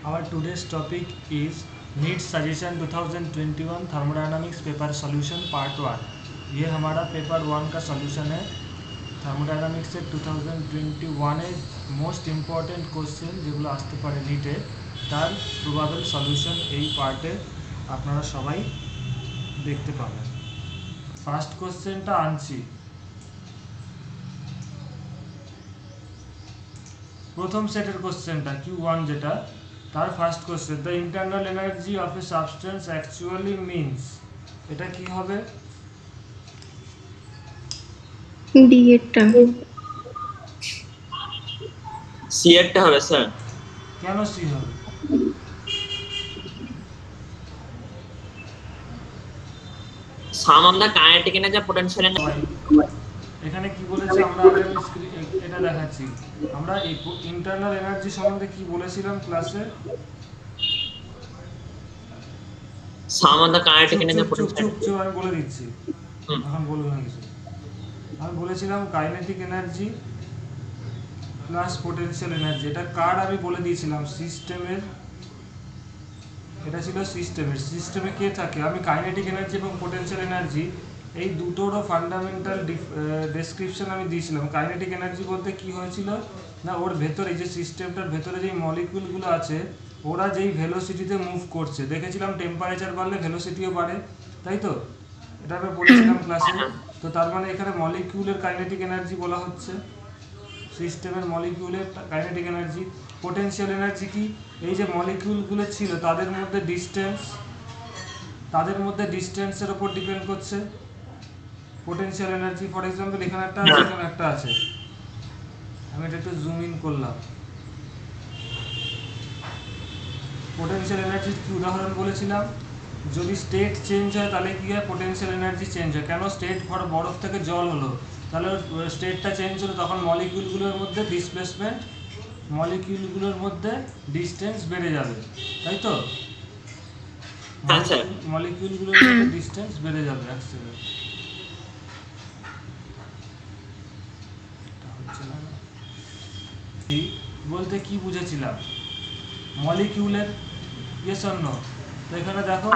Our today's topic is NEET Suggestion 2021 Thermodynamics Paper Solution Part 1। ये हमारा paper 1 का solution है। থার্মোডাইনামিক্স এর 2021 এর মোস্ট ইম্পর্টেন্ট কোশ্চেন যেগুলো আসতে পারে নিটে তার প্রবাবল সলিউশন এই পার্টে আপনারা সবাই দেখতে পাবেন। ফার্স্ট কোশ্চেনটা আনছি। প্রথম সেটের কোশ্চেনটা Q1 যেটা তার first question, the internal energy of A substance actually means, এটা কি হবে? ডি এরটা সি এরটা হবে স্যার। কেন সি হবে? Sum of the kinetic energy potential এখানে কি বলেছে আমরা আগে এটা দেখাচ্ছি। আমরা এই ইন্টারনাল এনার্জি সম্বন্ধে কি বলেছিলাম ক্লাসে? Sum of the kinetic energy potential. চুপ আমি বলে দিচ্ছি, এখন বলবো না কিছু। আমি বলেছিলাম kinetic energy plus potential energy, এটা কার আমি বলে দিয়েছিলাম সিস্টেমের, এটা ছিল সিস্টেমে কে থাকে। আমি কাইনেটিক এনার্জি এবং পোটেনশিয়াল এনার্জি এই দুটোরও ফান্ডামেন্টাল ডেসক্রিপশন আমি দিয়েছিলাম। কাইনেটিক এনার্জি বলতে কি হয়েছিল না, ওর ভেতরে যে সিস্টেমটার ভেতরে যেই মলিকিউলগুলো আছে ওরা যেই ভেলোসিটিতে মুভ করছে, দেখেছিলাম টেম্পারেচার বাড়লে ভেলোসিটিও বাড়ে, তাই তো? এটা আমি বলেছিলাম ক্লাসে। তো তার মানে এখানে মলিকিউলের কাইনেটিক এনার্জি বলা হচ্ছে, সিস্টেমের মলিকিউলের কাইনেটিক এনার্জি। পোটেনশিয়াল এনার্জি কি? এই যে মলিকিউলগুলো ছিল তাদের মধ্যে ডিস্টেন্সের উপর ডিপেন্ড করছে পোটেনশিয়াল এনার্জি। ফর এক্সাম্পল এখানে একটা আছে, এখানে একটা আছে, আমি এটা একটু জুম ইন করলাম। পোটেনশিয়াল এনার্জির কি উদাহরণ বলেছিলাম? যদি স্টেট চেঞ্জ হয় তাহলে কি হয়, পোটেনশিয়াল এনার্জি চেঞ্জ হয়। কেন? স্টেট বরফ থেকে জল হলো, তাহলে স্টেটটা চেঞ্জ হলো, তখন মলিকিউলগুলোর মধ্যে ডিসপ্লেসমেন্ট, মলিকিউলগুলোর মধ্যে ডিস্টেন্স বেড়ে যাবে, তাই তো? মলিকিউলগুলোর মধ্যে ডিস্টেন্স বেড়ে যাবে। এক সেকেন্ড, বলতে কি বুঝেছিলাম মলিকিউলের, ইয়েস অর নো? তো এখানে দেখো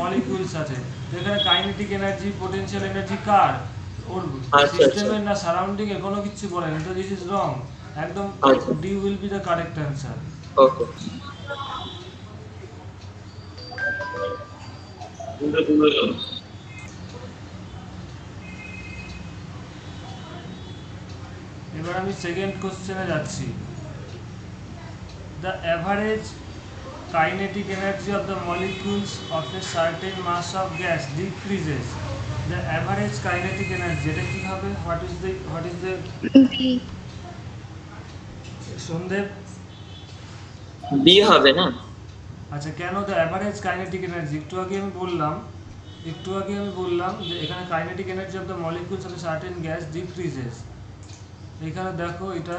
মলিকিউলস আছে, তো এখানে কাইনেটিক এনার্জি পোটেনশিয়াল এনার্জি কার? ওর সিস্টেমের না সারাউন্ডিং এ? কোনো কিছু বলেনি তো, দিস ইজ রং। একদম D will be the correct answer. Okay. এবার আমি সেকেন্ড কোশ্চেনে যাচ্ছি। The average kinetic energy of the molecules of a certain mass of gas decreases. The average kinetic energy, এটা কি হবে? What is the ডি সন্দেহ? B হবে না? আচ্ছা, কেন the average kinetic energy? একটু আগে আমি বললাম যে এখানে kinetic energy of the molecules of a certain gas decreases. এখানে দেখো এটা,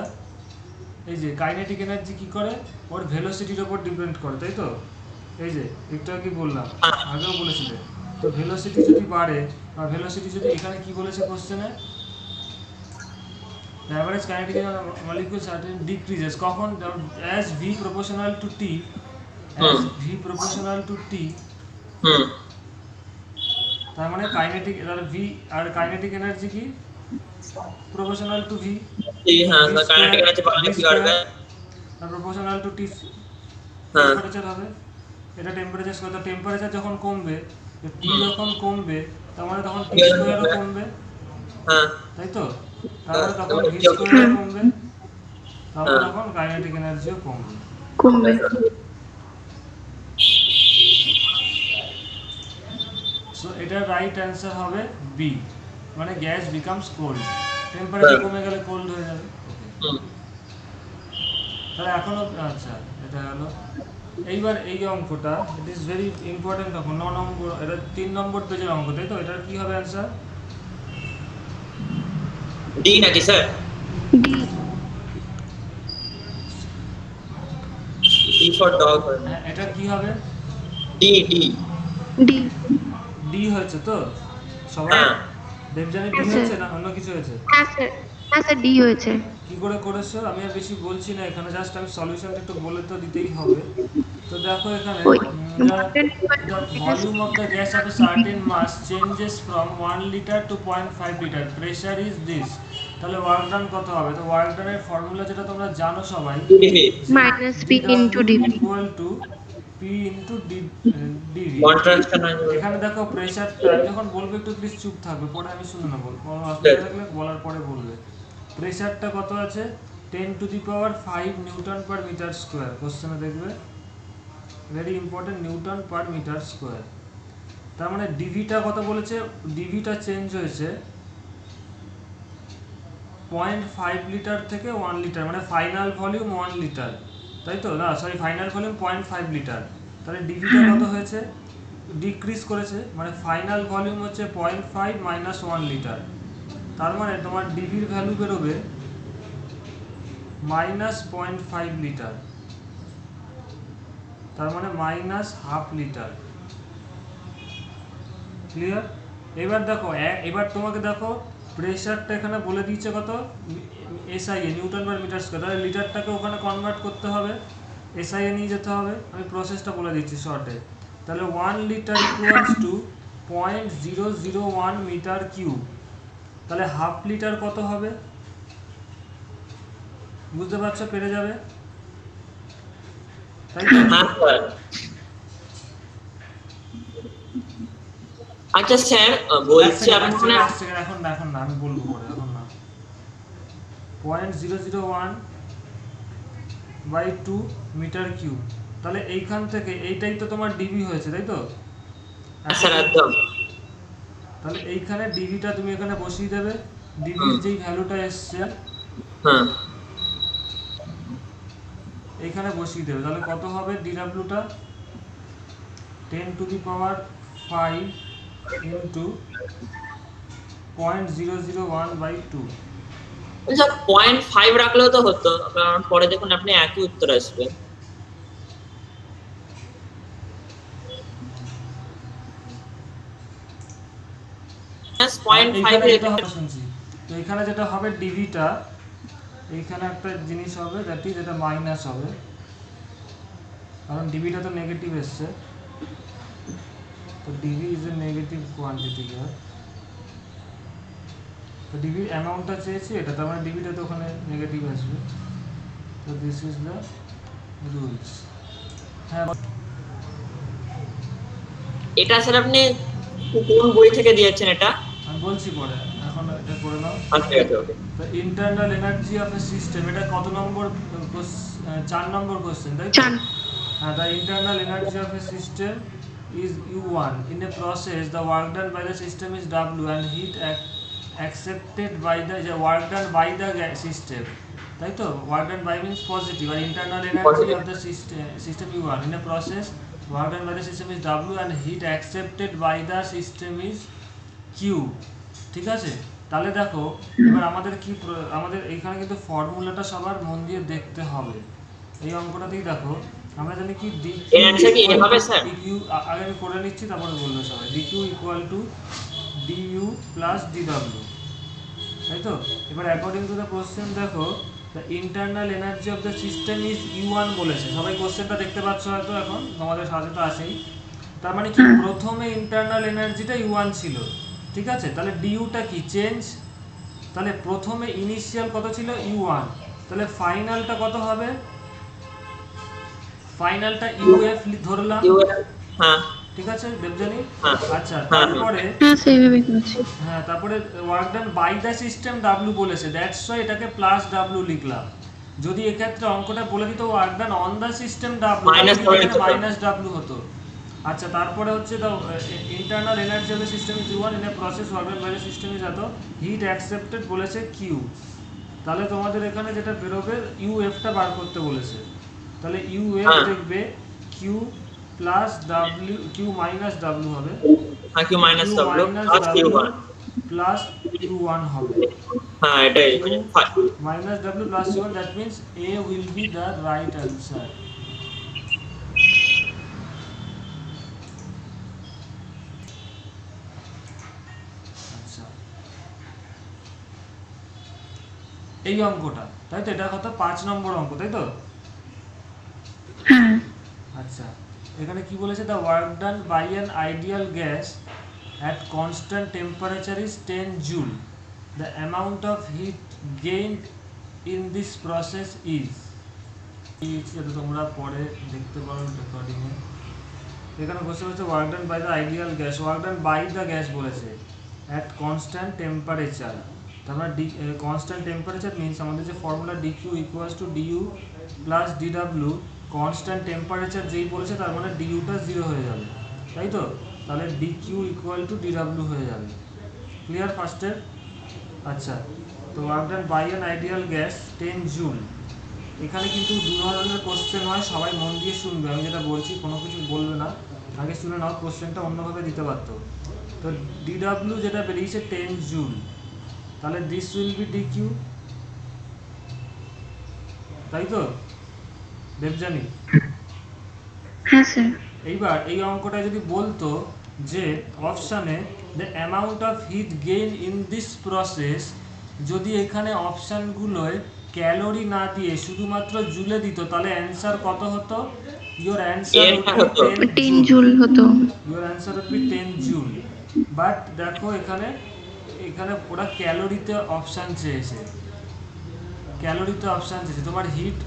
এই যে কাইনেটিক এনার্জি কি করে, ওর ভেলোসিটির উপর ডিপেন্ড করে, তাই তো? এই যে একটু আগে বললাম, আগেও বলেছিলে। তো ভেলোসিটি যদি বাড়ে বা ভেলোসিটি যদি, এখানে কি বলেছে কোশ্চেনে, the average kinetic energy of molecules certain decreases কখন? as v proportional to t, as v proportional to t, তার মানে কাইনেটিক, তাহলে v আর কাইনেটিক এনার্জি কি প্রপোর্শনাল টু v, হ্যাঁ, কাইনেটিক এনার্জি বাড়লে কি হবে? আর প্রপোর্শনাল টু t টেম্পারেচার হবে। এটা টেম্পারেচার, কত টেম্পারেচার যখন কমবে, t যখন কমবে, তার মানে তখন t স্কয়ারও কমবে, হ্যাঁ, তাই তো? তাহলে তখন v স্কয়ারও কমবে, তাহলে তখন কাইনেটিক এনার্জিও কমবে। সো এটা রাইট অ্যান্সার হবে বি, মানে গ্যাস বিকামস কোল্ড, টেম্পারেচার কমে গেলে কোল্ড হয়ে যাবে। তাহলে এখনো, আচ্ছা এটা হলো। এইবার এই অঙ্কটা, ইট ইজ ভেরি ইম্পর্টেন্ট অঙ্ক, 9 নম্বর, এটা 3 নম্বর পেজের অঙ্ক, তাই তো? এটার কি হবে অ্যান্সার? ডি নাকি স্যার? D for dog. হ্যাঁ, এটা কি হবে? ডি ডি ডি ডি হয়েছে তো সবাই? দেবজানি ডি হয়েছে না অন্য কিছু হয়েছে? হ্যাঁ স্যার, ডি হয়েছে। কি করে করেছো আমি আর বেশি বলছি না, এখানে জাস্ট আমি সলিউশনটা একটু বলে তো দিতেই হবে। তো দেখো এখানে ওই the water equal to the minus volume of the gas of a certain mass changes from 1 liter to 0.5 liter, pressure is this। তাহলে ওয়ার্ক ডান কত হবে? তো ওয়ার্ক ডানের ফর্মুলা যেটা তোমরা জানো সবাই, DV minus P into dw dV। equal to p into dv। Contraction আছে এখানে দেখো প্রেসারটা আমি যখন বলবো একটু প্লিজ চুপ থাকবে, পরে আমি শুনে নেবো, কোনো অসুবিধা থাকলে বলার পরে বলবে। প্রেসারটা কত আছে? 10⁵ নিউটন পার মিটার স্কোয়ার, কোশ্চেনে দেখবে, very important, newton per metre square. তার মানে ডিভিটা কত বলেছে? ডিভিটা চেঞ্জ হয়েছে 0.5 লিটার থেকে 1 লিটার, মানে ফাইনাল ভলিউম 1 লিটার, তাই তো? না সরি, ফাইনাল ভলিউম 0.5 লিটার। তাহলে ডিভিটা কত হয়েছে? ডিক্রিজ করেছে, মানে ফাইনাল ভলিউম হচ্ছে 0.5 মাইনাস 1 লিটার। তার মানে তোমার ডিভির ভ্যালু বেরোবে মাইনাস 0.5 লিটার, তার মানে মাইনাস হাফ লিটার। ক্লিয়ার? এবার দেখো এবার তোমাকে দেখো প্রেসারটা এখানে বলে দিয়েছে কত, এসআই এ, নিউটন পার মিটার স্কয়ার। তাহলে লিটারটাকে ওখানে কনভার্ট করতে হবে, এসআই এ নিয়ে যেতে হবে। আমি প্রসেসটা বলে দিচ্ছি শর্টে। তাহলে 1 litre equals to 0.001 metre cube. তাহলে হাফ লিটার কত হবে? বুঝতে পারছো? পেরে যাবে, তাই তো? হ্যাঁ স্যার। আচ্ছা স্যার বলছি আপনি এখন না, এখন না, আমি বলবো পরে, এখন না। 0.001/2 মিটার কিউব। তাহলে এইখান থেকে এইটাই তো তোমার ডিবি হয়েছে, তাই তো? স্যার একদম। তাহলে এইখানে ডিবিটা তুমি এখানে বসিয়ে দেবে, ডিবির যেই ভ্যালুটা এসছে হ্যাঁ এইখানে বসিয়ে দেবে। তাহলে কত হবে ডিডব্লিউটা? 10⁵ ইন্টু 0.001/2। স্যার 0.5 রাখলেও তো হতো, কারণ পরে দেখুন আপনি একই উত্তর আসবে। তো এখানে যেটা হবে ডিভিটা, এইখানে একটা জিনিস হবে দ্যাট ইজ এটা মাইনাস হবে, কারণ ডিভিটা তো নেগেটিভ এসছে। তো dV is a negative quantity here. তো ডিভির অ্যামাউন্টটা চেয়েছি এটা, তার মানে ডিভিটা তো ওখানে নেগেটিভ আসবে। তো দিস ইজ দ্য রুলস। হ্যাঁ, এটা স্যার আপনি কোন বই থেকে দিয়েছেন এটা? আমি বলছি পরে, এখন এটা করে নাও। আচ্ছা আচ্ছা ওকে। The internal energy of a system, এটা কত নম্বর? 4 নম্বর কোশ্চেন, তাই তো? 4। The internal energy of a system is U1. In a process, the work done by the system is W and heat accepted by the work done by the system. তাই তো? Work done by means positive, and internal energy of the system U1. In a process, work done by the system is W and heat accepted by the system is Q। ঠিক আছে? তাহলে দেখো এবার আমাদের কি আমাদের এইখানে কিন্তু ফর্মুলাটা সবার মন দিয়ে দেখতে হবে। এই অঙ্কটাতেই দেখো আমরা জানি কি এর অ্যানসার কি হবে স্যার? dq, আগে আমি করে নিচ্ছি তারপরে বলবো সবাই। dq equal to du plus dw, তাই তো? এবার অ্যাকর্ডিং টু দ্য কোশ্চেন দেখো the internal energy of the system is U1 বলেছে। সবাই কোশ্চেনটা দেখতে পাচ্ছ হয়তো, এখন তোমাদের সাথে তো আছেই। তার মানে কি প্রথমে ইন্টারনাল এনার্জিটা U1 ছিল, ঠিক আছে? তাহলে ডিউটা কি? চেঞ্জ। তাহলে প্রথমে ইনিশিয়াল কত ছিল? U1। তাহলে ফাইনালটা কত হবে? ফাইনালটা UF ধরলাম, হ্যাঁ ঠিক আছে দেবজানি? হ্যাঁ আচ্ছা, হ্যাঁ তারপরে হ্যাঁ সেইভাবে করেছি। হ্যাঁ, তারপরে work done by the system W বলেছে, দ্যাটস ওয়াই এটাকে প্লাস ডাব্লু লিখলাম। যদি এক্ষেত্রে অঙ্কটা বলে দিত work done on the system W, minus W হতো। আচ্ছা, তারপরে হচ্ছে the internal energy of the system is U1 in a process work done by the system is এত, হিট অ্যাকসেপ্টেড বলেছে কিউ। তাহলে তোমাদের এখানে যেটা বেরোবে ইউএফটা বার করতে বলেছে। তাহলে ইউএফ দেখবে Q plus W, Q minus W হবে, হ্যাঁ Q minus W plus Q one plus Q one হবে। হ্যাঁ এটাই minus W plus Q one, that means A will be the right answer. আচ্ছা, এই অঙ্কটা, তাই তো? এটা কত 5 নম্বর অঙ্ক, তাই তো? হ্যাঁ আচ্ছা, এখানে কি বলেছে? The work done by an ideal gas at constant temperature is 10 joule. The amount of heat gained in this process is, যেটা তোমরা পরে দেখতে পারো রেকর্ডিং এ। এখানে বসে বসে work done by the ideal gas, work done by the gas বলেছে at constant temperature. তার মানে কনস্ট্যান্ট টেম্পারেচার মিনস আমাদের যে formula dQ equals to dU plus ডিডাব্লিউ, কনস্ট্যান্ট টেম্পারেচার যেই বলেছে তার মানে ডিইউটা 0 হয়ে যাবে, তাই তো? তাহলে ডিকিউ ইকুয়াল টু ডিডাব্লিউ হয়ে যাবে। ক্লিয়ার ফার্স্টের? আচ্ছা, তো work done by an ideal gas 10 joule. এখানে কিন্তু দু ধরনের কোশ্চেন হয়, সবাই মন দিয়ে শুনবে, আমি যেটা বলছি কোনো কিছু বলবে না, আগে শুনে নাও। কোশ্চেনটা অন্যভাবে দিতে পারতো। তো ডিডাব্লিউ যেটা বেরিয়েছে 10 জুল, তাহলে দিস উইল বি ডিকিউ, তাই তো দেবজানি? হ্যাঁ স্যার। এইবার এই অঙ্কটা যদি বলতো যে অপশানে the amount of heat gain in this process, যদি এখানে অপশানগুলোয় ক্যালোরি না দিয়ে শুধুমাত্র জুলে দিত, তাহলে অ্যান্সার কত হতো? ইয়োর অ্যান্সার এটা উড হতো। বি 10 10 জুল হতো। Your answer would be 10 joule. But দেখো এখানে ওরা ক্যালোরিতে অপশান চেয়েছে, ক্যালোরিতে অপশান চেয়েছে। তোমার হিট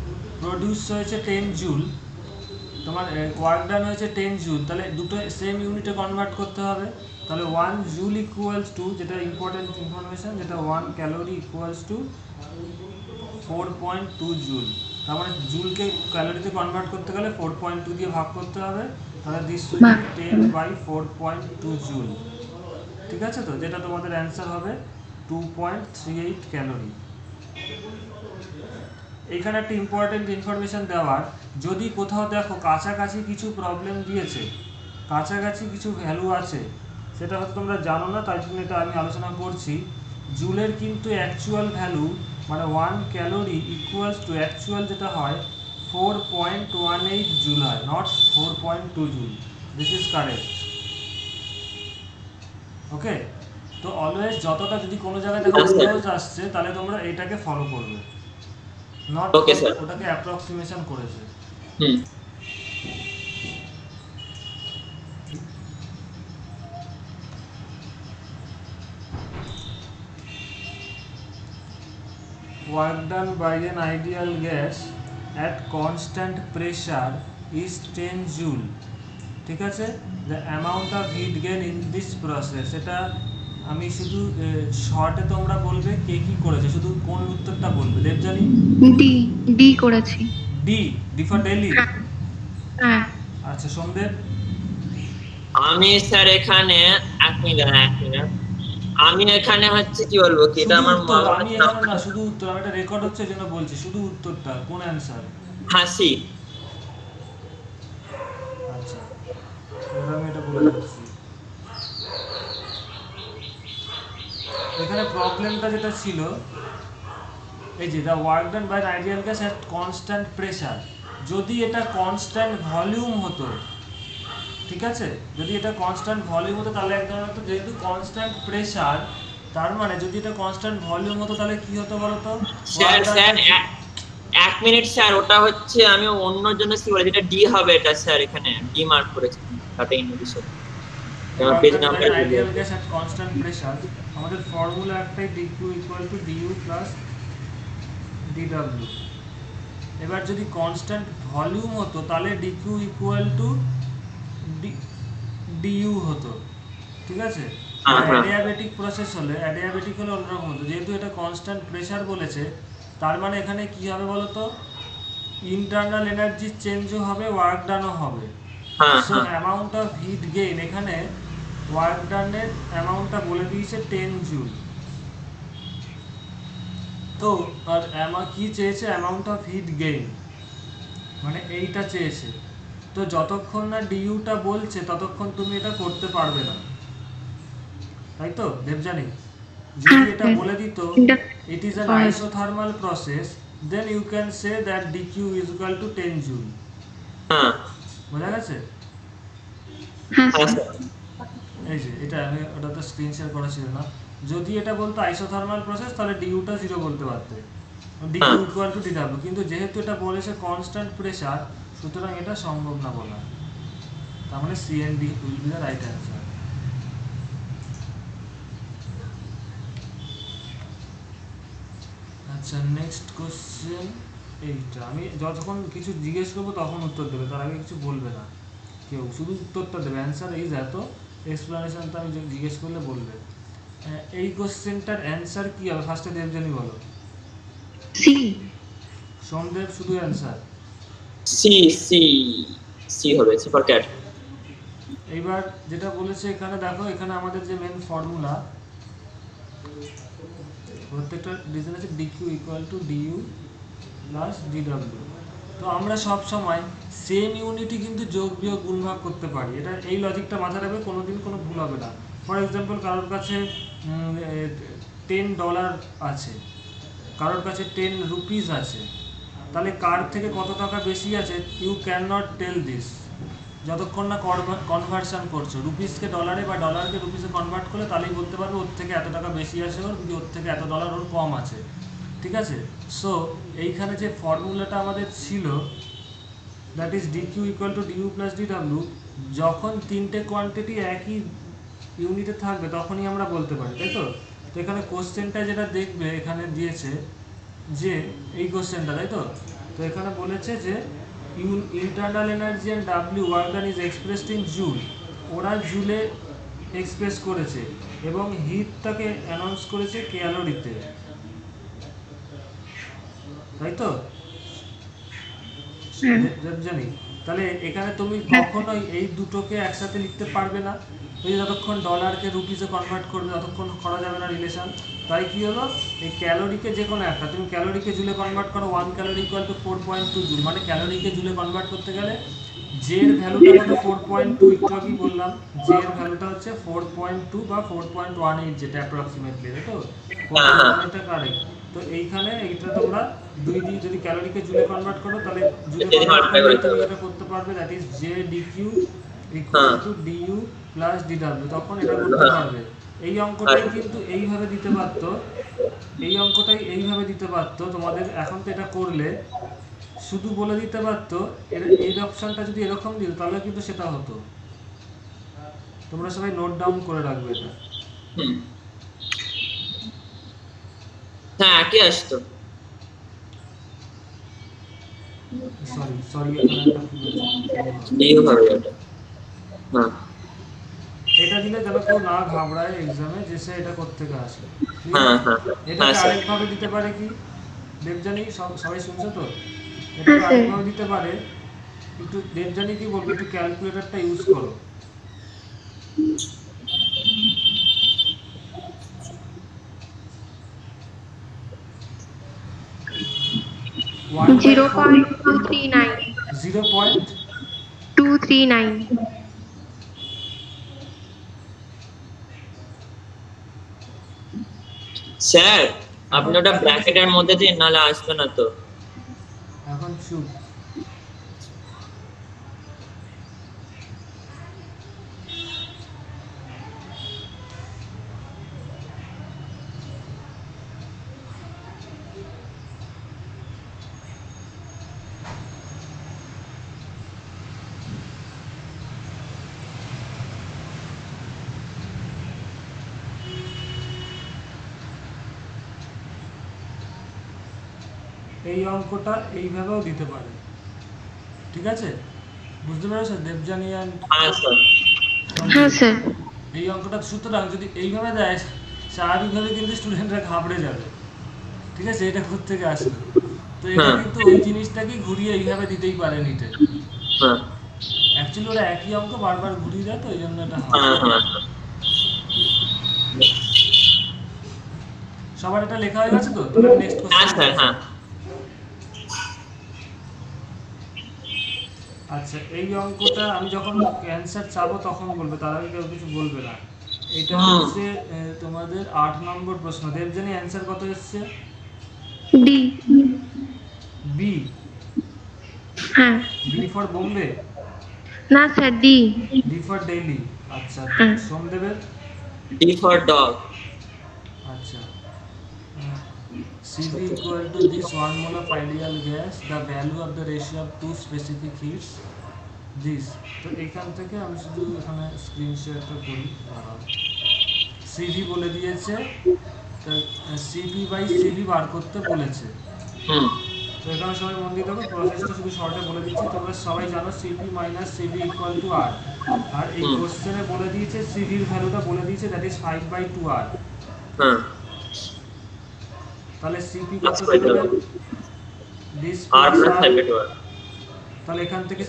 প্রডিউস হয়েছে 10 জুল, তোমার ওয়ার্ক ডান হয়েছে 10 জুল, তাহলে দুটো সেম ইউনিটে কনভার্ট করতে হবে। তাহলে 1 জুল ইকুয়ালস টু, যেটা ইম্পর্টেন্ট ইনফরমেশন, যেটা 1 ক্যালোরি ইকুয়ালস টু 4.2 জুল। তার মানে জুলকে ক্যালোরিতে কনভার্ট করতে গেলে 4.2 দিয়ে ভাগ করতে হবে, তাহলে this will be 10 by 4.2 joule. ঠিক আছে তো? যেটা তোমাদের অ্যান্সার হবে 2.38 ক্যালোরি। এখানে একটা ইম্পর্টেন্ট ইনফরমেশন দেওয়ার, যদি কোথাও দেখো কাছাকাছি কিছু প্রবলেম দিয়েছে, কাছাকাছি কিছু ভ্যালু আছে, সেটা হয়তো তোমরা জানো না, তাই জন্য এটা আমি আলোচনা করছি। জুলের কিন্তু অ্যাকচুয়াল ভ্যালু মানে 1 ক্যালোরি ইকুয়ালস টু অ্যাকচুয়াল যেটা হয় 4.18 জুল হয়, not 4.2 joule. This is correct. Okay, তো অলওয়েজ যতটা যদি কোনো জায়গায় দেখো ক্লোজ আসছে, তাহলে তোমরা এটাকে ফলো করবে, নট ওকে স্যার। ওটাকে অ্যাপ্রক্সিমেশন করেছে। হুম। Work done by an ideal gas at constant pressure is 10 joule. ঠিক আছে? The amount of heat gain in this process, এটা আমি শুধু শর্টে তোমরা বলবে কে কি করেছে, শুধু কোন উত্তরটা বলবে। দেবজানি? ডি ডি করেছি। D, D for Delhi. হ্যাঁ আচ্ছা, সোমদেব? আমি স্যার এখানে এক মিনিট আমি এখানে হচ্ছে কি বলবো কি, এটা শুধু আমার উত্তর, আমি এখানে না, শুধু উত্তর, আমি এটা রেকর্ড হচ্ছে এই জন্য বলছি, শুধু উত্তরটা কোন অ্যান্সার। হাসি। আচ্ছা, এবার আমি এটা বলে দিচ্ছি। এখানে প্রবলেমটা যেটা ছিল, এই যে the work done by ideal gas at constant pressure, যদি এটা কনস্ট্যান্ট ভলিউম হতো, ঠিক আছে, যদি এটা কনস্ট্যান্ট ভলিউম হতো তাহলে এক ধরনের হতো, যেহেতু কনস্ট্যান্ট প্রেসার, তার মানে যদি এটা কনস্ট্যান্ট ভলিউম হতো তাহলে কি হতো বলতো? স্যার স্যার এক মিনিট স্যার, ওটা হচ্ছে আমি অন্য জন্য কি বলেছি, এটা ডি হবে এটা স্যার, এখানে ডি মার্ক করেছি data inhibition page number. Ideal gas at constant pressure, আমাদের ফর্মুলা একটাই, dq equal to du plus dw। এবার যদি কনস্ট্যান্ট ভলিউম হতো তাহলে dq ইকুয়াল টু du হতো, ঠিক আছে? অ্যাডিয়াবেটিক প্রসেস হলে, অ্যাডিয়াবেটিক হলে অন্যরকম হতো, যেহেতু এটা কনস্ট্যান্ট প্রেসার বলেছে, তার মানে এখানে কি হবে বলতো? ইন্টারনাল এনার্জি চেঞ্জও হবে, ওয়ার্ক ডানও হবে। So amount of heat gain, এখানে ওয়ার্ক ডানের অ্যামাউন্টটা বলে দিয়েছে 10 জুল। তো আর কি চেয়েছে? অ্যামাউন্ট অফ হিট গেইন, মানে এইটা চেয়েছে। তো যতক্ষণ না ডিইউটা বলছে ততক্ষণ তুমি এটা করতে পারবে না, তাই তো দেবজানি? যদি এটা বলে দিত it is an isothermal process, then you can say that dQ is equal to 10 joule. বোঝা গেছে? হ্যাঁ এই যে এটা আমি ওটা তো স্ক্রিন শেয়ার করা ছিল না। যদি এটা বলতো আইসোথার্মাল প্রসেস, তাহলে ডিইউটা 0 বলতে পারতে, ডিকিউ ইকুয়াল টু ডিডাব্লিউ, কিন্তু যেহেতু এটা বলেছে কনস্ট্যান্ট প্রেসার, সুতরাং এটা সম্ভব না বলা। তার মানে C and D will be the right answer. আচ্ছা, নেক্সট কোশ্চেন এইটা। আমি যতক্ষণ কিছু জিজ্ঞেস করবো তখন উত্তর দেবে, তার আগে কিছু বলবে না কেউ, শুধু উত্তরটা দেবে। অ্যান্সার ইজ এত, এক্সপ্লানেশনটা আমি জিজ্ঞেস করলে বলবে। এই কোশ্চেনটার অ্যান্সার কি হবে? ফার্স্টে দেবজানি বলো। সি। সোমদেব শুধু অ্যান্সার। সি সি সি হবে, সি ফর ক্যাট। এইবার যেটা বলেছে এখানে দেখো, এখানে আমাদের যে মেন ফর্মুলা, প্রত্যেকটা ডিসিশন আছে DQ equal to dU plus DW. তো আমরা সব সময় সেম ইউনিটই কিন্তু যোগ বিয়োগ গুণ ভাগ করতে পারি। এটা এই লজিকটা মাথায় রাখবে, কোনোদিন কোনো ভুল হবে না। ফর এক্সাম্পল, কারোর কাছে $10 আছে, কারোর কাছে 10 রুপিস আছে, তাহলে কার থেকে কত টাকা বেশি আছে you can not tell this যতক্ষণ না কনভার্সন করছো। রুপিসকে ডলারে বা ডলারকে রুপিসে কনভার্ট করলে তাহলেই বলতে পারবে ওর থেকে এত টাকা বেশি আছে ওর, ওর থেকে এত ডলার ওর কম আছে। ঠিক আছে? সো এইখানে যে ফর্মুলাটা আমাদের ছিল, that is DQ equal to dU plus DW, যখন তিনটে কোয়ান্টিটি একই ইউনিটে থাকবে তখনই আমরা বলতে পারি, তাই তো? তো এখানে কোশ্চেনটা যেটা দেখবে এখানে দিয়েছে যে এই কোশ্চেনটা, তাই তো? তো এখানে বলেছে যে internal energy and W work done is expressed in joule. ওরা জুলে এক্সপ্রেস করেছে এবং হিটটাকে অ্যানাউন্স করেছে ক্যালোরিতে, তাই তো? জানি। তাহলে এখানে তুমি কখনোই এই দুটোকে একসাথে লিখতে পারবে না। তুমি যতক্ষণ ডলারকে রুপিসে কনভার্ট করবে ততক্ষণ করা যাবে না রিলেশন। তাই কি হলো, এই ক্যালোরিকে যে কোনো একটা, তুমি ক্যালোরিকে জুলে কনভার্ট করো, 1 ক্যালোরি ইকুয়াল টু 4.2 জুল, মানে ক্যালোরিকে জুলে কনভার্ট করতে গেলে জে এর ভ্যালুটা কত? 4.2। একটু আগেই বললাম জে এর ভ্যালুটা হচ্ছে 4.2 বা 4.18, যেটা অ্যাপ্রক্সিমেটলি, তাই তো? 4.18 কারেক্ট। তো এইখানে এইটা তোমরা দুই দিয়ে যদি ক্যালোরিকে জুলে কনভার্ট করো, তাহলে জুলে কনভার্ট করলে তুমি এটা করতে পারবে, that is J DQ equal to dU plus DW, তখন এটা করতে পারবে। এই অঙ্কটাই কিন্তু এইভাবে দিতে পারতো, এই অঙ্কটাই এইভাবে দিতে পারতো তোমাদের। এখন তো এটা করলে শুধু বলে দিতে পারতো, এই অপশনটা যদি এরকম দিত তাহলে কিন্তু সেটা হতো। তোমরা সবাই নোট ডাউন করে রাখবে এটা। হ্যাঁ, কি আসতো? সরি এখানে একটা ভুল হয়েছে। ডিইউ হবে এটা। হ্যাঁ, এটা দিলে যেন কেউ না ঘাবড়ায় এক্সামে যে সে এটা করতে আসে। হ্যাঁ, হ্যাঁ, এটাকে স্যার। আরেকভাবে দিতে পারে কি দেবজানি, সবাই শুনছো তো? এটাকে আরেকভাবে দিতে পারে, একটু দেবজানি কি বলবো, একটু ক্যালকুলেটরটা ইউজ করো। 0.239 239 স্যার, আপনি ওটা ব্র্যাকেটের মধ্যে দিন, নাহলে আসবে না তো। এখন চুপ। এই অঙ্কটা এইভাবেও দিতে পারে, ঠিক আছে? বুঝতে পেরেছো দেবজানি অ্যান্ড? হ্যাঁ স্যার। হ্যাঁ স্যার। এই অঙ্কটা সুতরাং যদি এইভাবে দেয়, স্বাভাবিকভাবে কিন্তু স্টুডেন্টরা ঘাবড়ে যাবে, ঠিক আছে? এটা কোত্থেকে আসবে? তো এটা কিন্তু ওই জিনিসটাকে ঘুরিয়ে এইভাবে দিতেই পারে নিটে। হ্যাঁ, অ্যাকচুয়ালি ওরা একই অঙ্ক বারবার ঘুরিয়ে দেয়, তো এই জন্য এটা হয়। হ্যাঁ, হ্যাঁ। সবার এটা লেখা হয়ে গেছে তো? তাহলে নেক্সট হ্যাঁ স্যার, কোশ্চেন। হ্যাঁ। আচ্ছা, এই অঙ্কটা আমি যখন অ্যান্সার চাবো তখন বলবে, তার আগে কেউ কিছু বলবে না। এটা হচ্ছে তোমাদের 8 নম্বর প্রশ্ন। দেবজানি অ্যান্সার কত এসছে? ডি। বি। হ্যাঁ। B for Bombay? না sir, D. D for Delhi. আচ্ছা, হ্যাঁ। D for dog. আচ্ছা, CV equal to this 1 mole of ideal gas, the value of the ratio of two specific heats, this. তো এখান থেকে আমি শুধু এখানে স্ক্রিন শেয়ারটা করি। সিভি বলে দিয়েছে, সিপি বাই সিভি বার করতে বলেছে। তো এখানে সবাই মন দিয়ে দেখো, প্রসেসটা শুধু শর্টে বলে দিচ্ছি, তোমরা সবাই জানো CP minus CV equal to R. আর এই কোশ্চেনে বলে দিয়েছে সিভির ভ্যালুটা বলে দিয়েছে, দ্যাট ইজ 5/2R। তাহলে সিপি কত বেরোবে? This R plus 5/2R। তাহলে এখান থেকে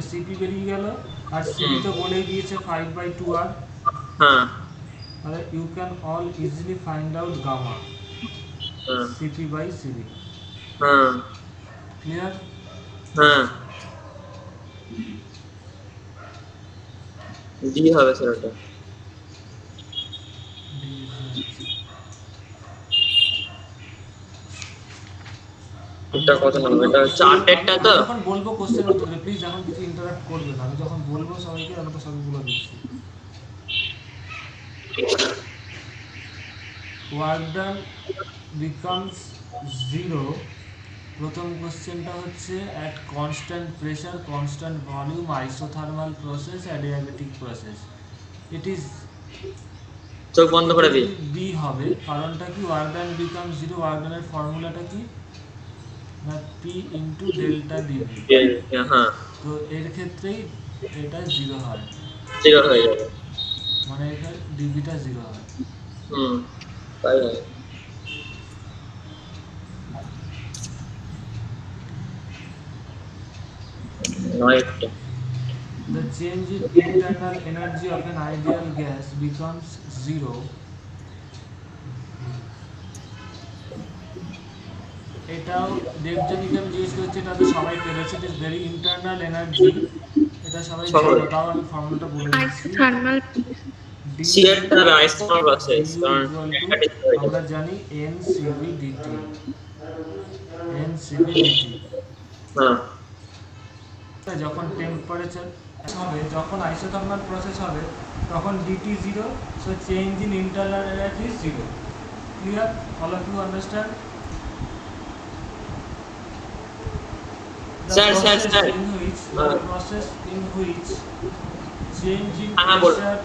সিপি বেরিয়ে গেল, আর সিভি তো বলেই দিয়েছে 5/2R। হ্যাঁ, তাহলে you can all easily find out gamma, Cp by Cv. হ্যাঁ, ক্লিয়ার? হ্যাঁ, জি হবে স্যার ওটা। এটা কত নম্বর? এটা হচ্ছে 8 তো। যখন বলবো কোশ্চেন উত্তরে প্লিজ এখন কিছু ইন্টারাপ্ট করবে না, আমি যখন বলবো সবাইকে আমি তো সবই বলে দিচ্ছি। Work done becomes 0। প্রথম কোশ্চেনটা হচ্ছে at constant pressure, constant volume, isothermal process, adiabatic process. It is চোখ বন্ধ করে দিই। বি হবে। কারণটা কি? ওয়ার্ক ডান বিকামস 0, ওয়ার্ক ডানের ফর্মুলাটা কি? না পি ইন্টু ডেল্টা ডিভি। হ্যাঁ, তো এর ক্ষেত্রেই এটা 0 হয়, 0 হয়ে যাবে, মানে এটা ডিভিটা 0 হয়। তাই হয়। The change in internal energy of an ideal gas becomes 0. এটাও দেবযানীকে আমি জিজ্ঞেস করছি, এটা তো সবাই পেরেছে, it is very internal energy, এটা সবাই জানে। তাও আমি ফর্মুলাটা বলে দিচ্ছি। আইসোথার্মাল সি এর দ্বারা আইসোথার্মাল প্রসেস, কারণ আমরা জানি NCV/dt। NCV/dt। হ্যাঁ, যখন টেম্পারেচার হবে, যখন আইসোথার্মাল প্রসেস হবে, তখন dt 0, so change in internal energy is 0. Clear? All of you understand? Sir. The process in which change in pressure,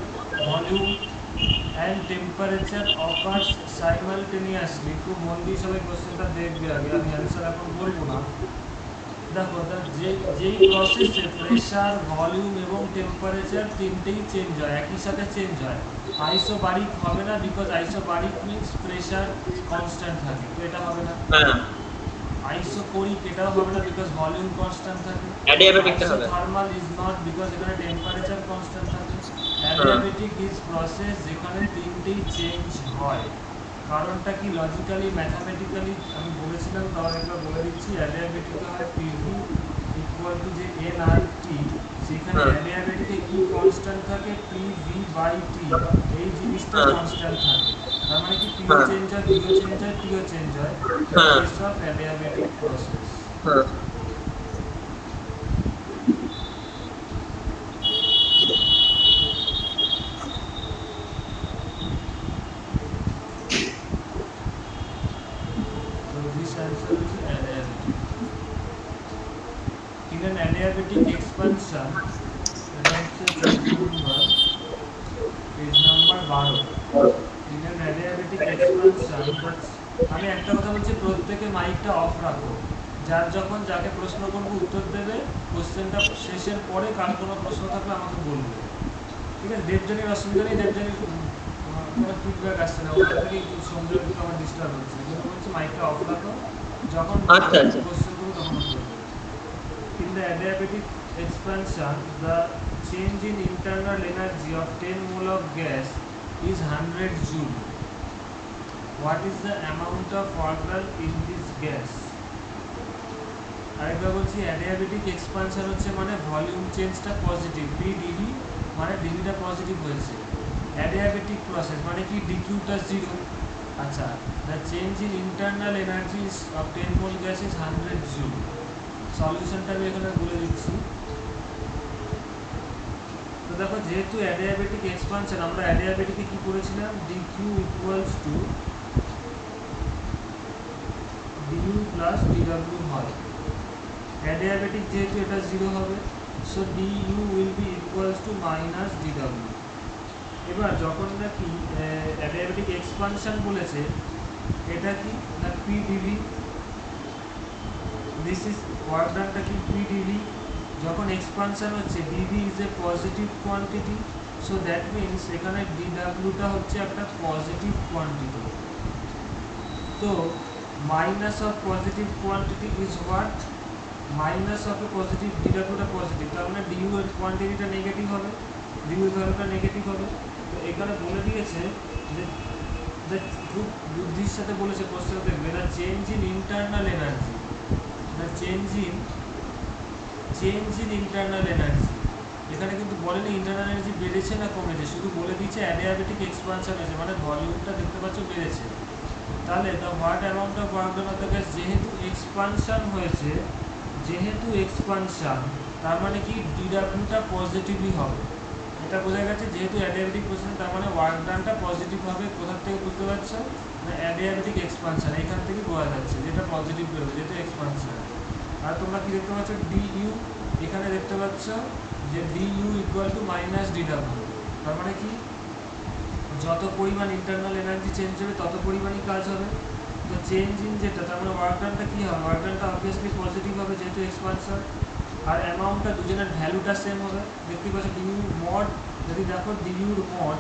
volume and temperature occurs simultaneously. খুব মন দিয়ে সবাই কোশ্চেনটা দেখবে আগে, আমি অ্যান্সার এখন বলবো না। দেখো, যেই প্রসেসে প্রেসার, ভলিউম এবং টেম্পারেচার তিনটেই চেঞ্জ হয়, একই সাথে চেঞ্জ হয়, আইসোবারিক হবে না, because isobaric means pressure constant থাকে, তো এটা হবে না। আইসোকোরিক এটাও হবে না, বিকজ ভলিউম কনস্ট্যান্ট থাকে। অ্যাডিয়াবেটিকটা হবে। থার্মাল ইজ নট, বিকজ এখানে টেম্পারেচার কনস্ট্যান্ট থাকে। অ্যাডিয়াবেটিক ইজ প্রসেস যেখানে তিনটেই চেঞ্জ হয়। কারণটা কি? লজিক্যালি, ম্যাথামেটিক্যালি আমি বলেছিলাম, তাও একবার বলে দিচ্ছি। অ্যাডিয়াবেটিক হয় পিভি ইকুয়াল টু যে এনআরটি, সেখানে অ্যাডিয়াবেটিকে ই কনস্ট্যান্ট থাকে, পিভি বাই টি, এই জিনিসটা কনস্ট্যান্ট থাকে। তার মানে কি পিও চেঞ্জ হয়, পিও চেঞ্জ হয়, টিও চেঞ্জ হয়। Process of adiabatic process. In an adiabatic expansion, page number 12. In an adiabatic expansion, আমি একটা কথা বলছি, প্রত্যেকে মাইকটা অফ রাখো। যার যখন যাকে প্রশ্ন করবো উত্তর দেবে, কোশ্চেনটা শেষের পরে কার কোনো প্রশ্ন থাকলে আমাকে বলবে, ঠিক আছে? দেবযানীর অসুবিধা নেই, দেবযানীর কোনো ফিডব্যাক আসছে না, ওখান থেকে একটু সন্দেহ একটু আমার ডিস্টার্ব হচ্ছে, এই জন্য বলছি মাইকটা অফ রাখো, যখন কোশ্চেন করবো তখন উত্তর দেবে। In the adiabatic expansion, the change in internal energy of 10 mole of gas is 100 joule. What is the amount of work done in this gas? আরেকবার বলছি, অ্যাডিয়াবেটিক এক্সপানশন হচ্ছে মানে ভলিউম চেঞ্জটা পজিটিভ, পি ডিভি মানে ডিভিটা positive হয়েছে। Adiabatic process মানে কি? ডিকিউটা 0। আচ্ছা, the change in internal energy of 10 mole gas is 100 joule. সলিউশনটা আমি এখানে বলে দিচ্ছি। তো দেখো, যেহেতু অ্যাডিয়াবেটিক এক্সপানশন, আমরা অ্যাডিয়াবেটিকে কি করেছিলাম? DQ equals two du plus dw হয়। অ্যাডিয়াবেটিক যেহেতু এটা 0 হবে, so du will be equals two minus dw। এবার যখন নাকি অ্যাডিয়াবেটিক এক্সপানশন বলেছে, এটা কি না pdv, দিস ইজ ওয়ার্ক ডানটা কি pdv। যখন এক্সপানশন হচ্ছে dv is a positive quantity, so that means এখানে dwটা হচ্ছে একটা পজিটিভ কোয়ান্টিটি। তো minus of positive quantity is what, minus of a positive, dwটা পজিটিভ, তার মানে du এর কোয়ান্টিটিটা নেগেটিভ হবে, du এর ভ্যালুটা নেগেটিভ হবে। তো এখানে বলে দিয়েছে যে খুব বুদ্ধির সাথে বলেছে, কোশ্চেন দেখবে the change in internal energy, the change in internal energy. এখানে কিন্তু বলেনি ইন্টারনাল এনার্জি বেড়েছে না কমেছে, শুধু বলে দিয়েছে অ্যাডিয়াবেটিক এক্সপানশন হয়েছে, মানে ভলিউমটা দেখতে পাচ্ছ বেড়েছে। তাহলে the what amount of work done of the gas, যেহেতু এক্সপানশন হয়েছে, যেহেতু এক্সপানশন, তার মানে কি ডিডাব্লিউটা পজিটিভই হবে। এটা বোঝা গেছে, যেহেতু অ্যাডিয়াবেটিক প্রসেস, তার মানে ওয়ার্ক ডানটা পজিটিভ হবে। কোথা থেকে বুঝতে পারছো না, অ্যাডিয়াবেটিক এক্সপানশন এখান থেকে বোঝা যাচ্ছে যেটা পজিটিভ বেরোবে, যেহেতু এক্সপানশন। আর তোমরা কি দেখতে পাচ্ছ, ডিইউ এখানে দেখতে পাচ্ছ যে DU equal to minus DW. তার মানে কি যত পরিমাণ ইন্টারনাল এনার্জি চেঞ্জ হবে তত পরিমাণই কাজ হবে। তো চেঞ্জ ইন যেটা, তার মানে ওয়ার্ক ডানটা কী হবে, ওয়ার্ক ডানটা অবভিয়াসলি পজিটিভ হবে যেহেতু এক্সপানশন। আর অ্যামাউন্টটা দুজনের ভ্যালুটা সেম হবে। দেখতে পাচ্ছ ডিইউ মড, যদি দেখো ডিইউর মড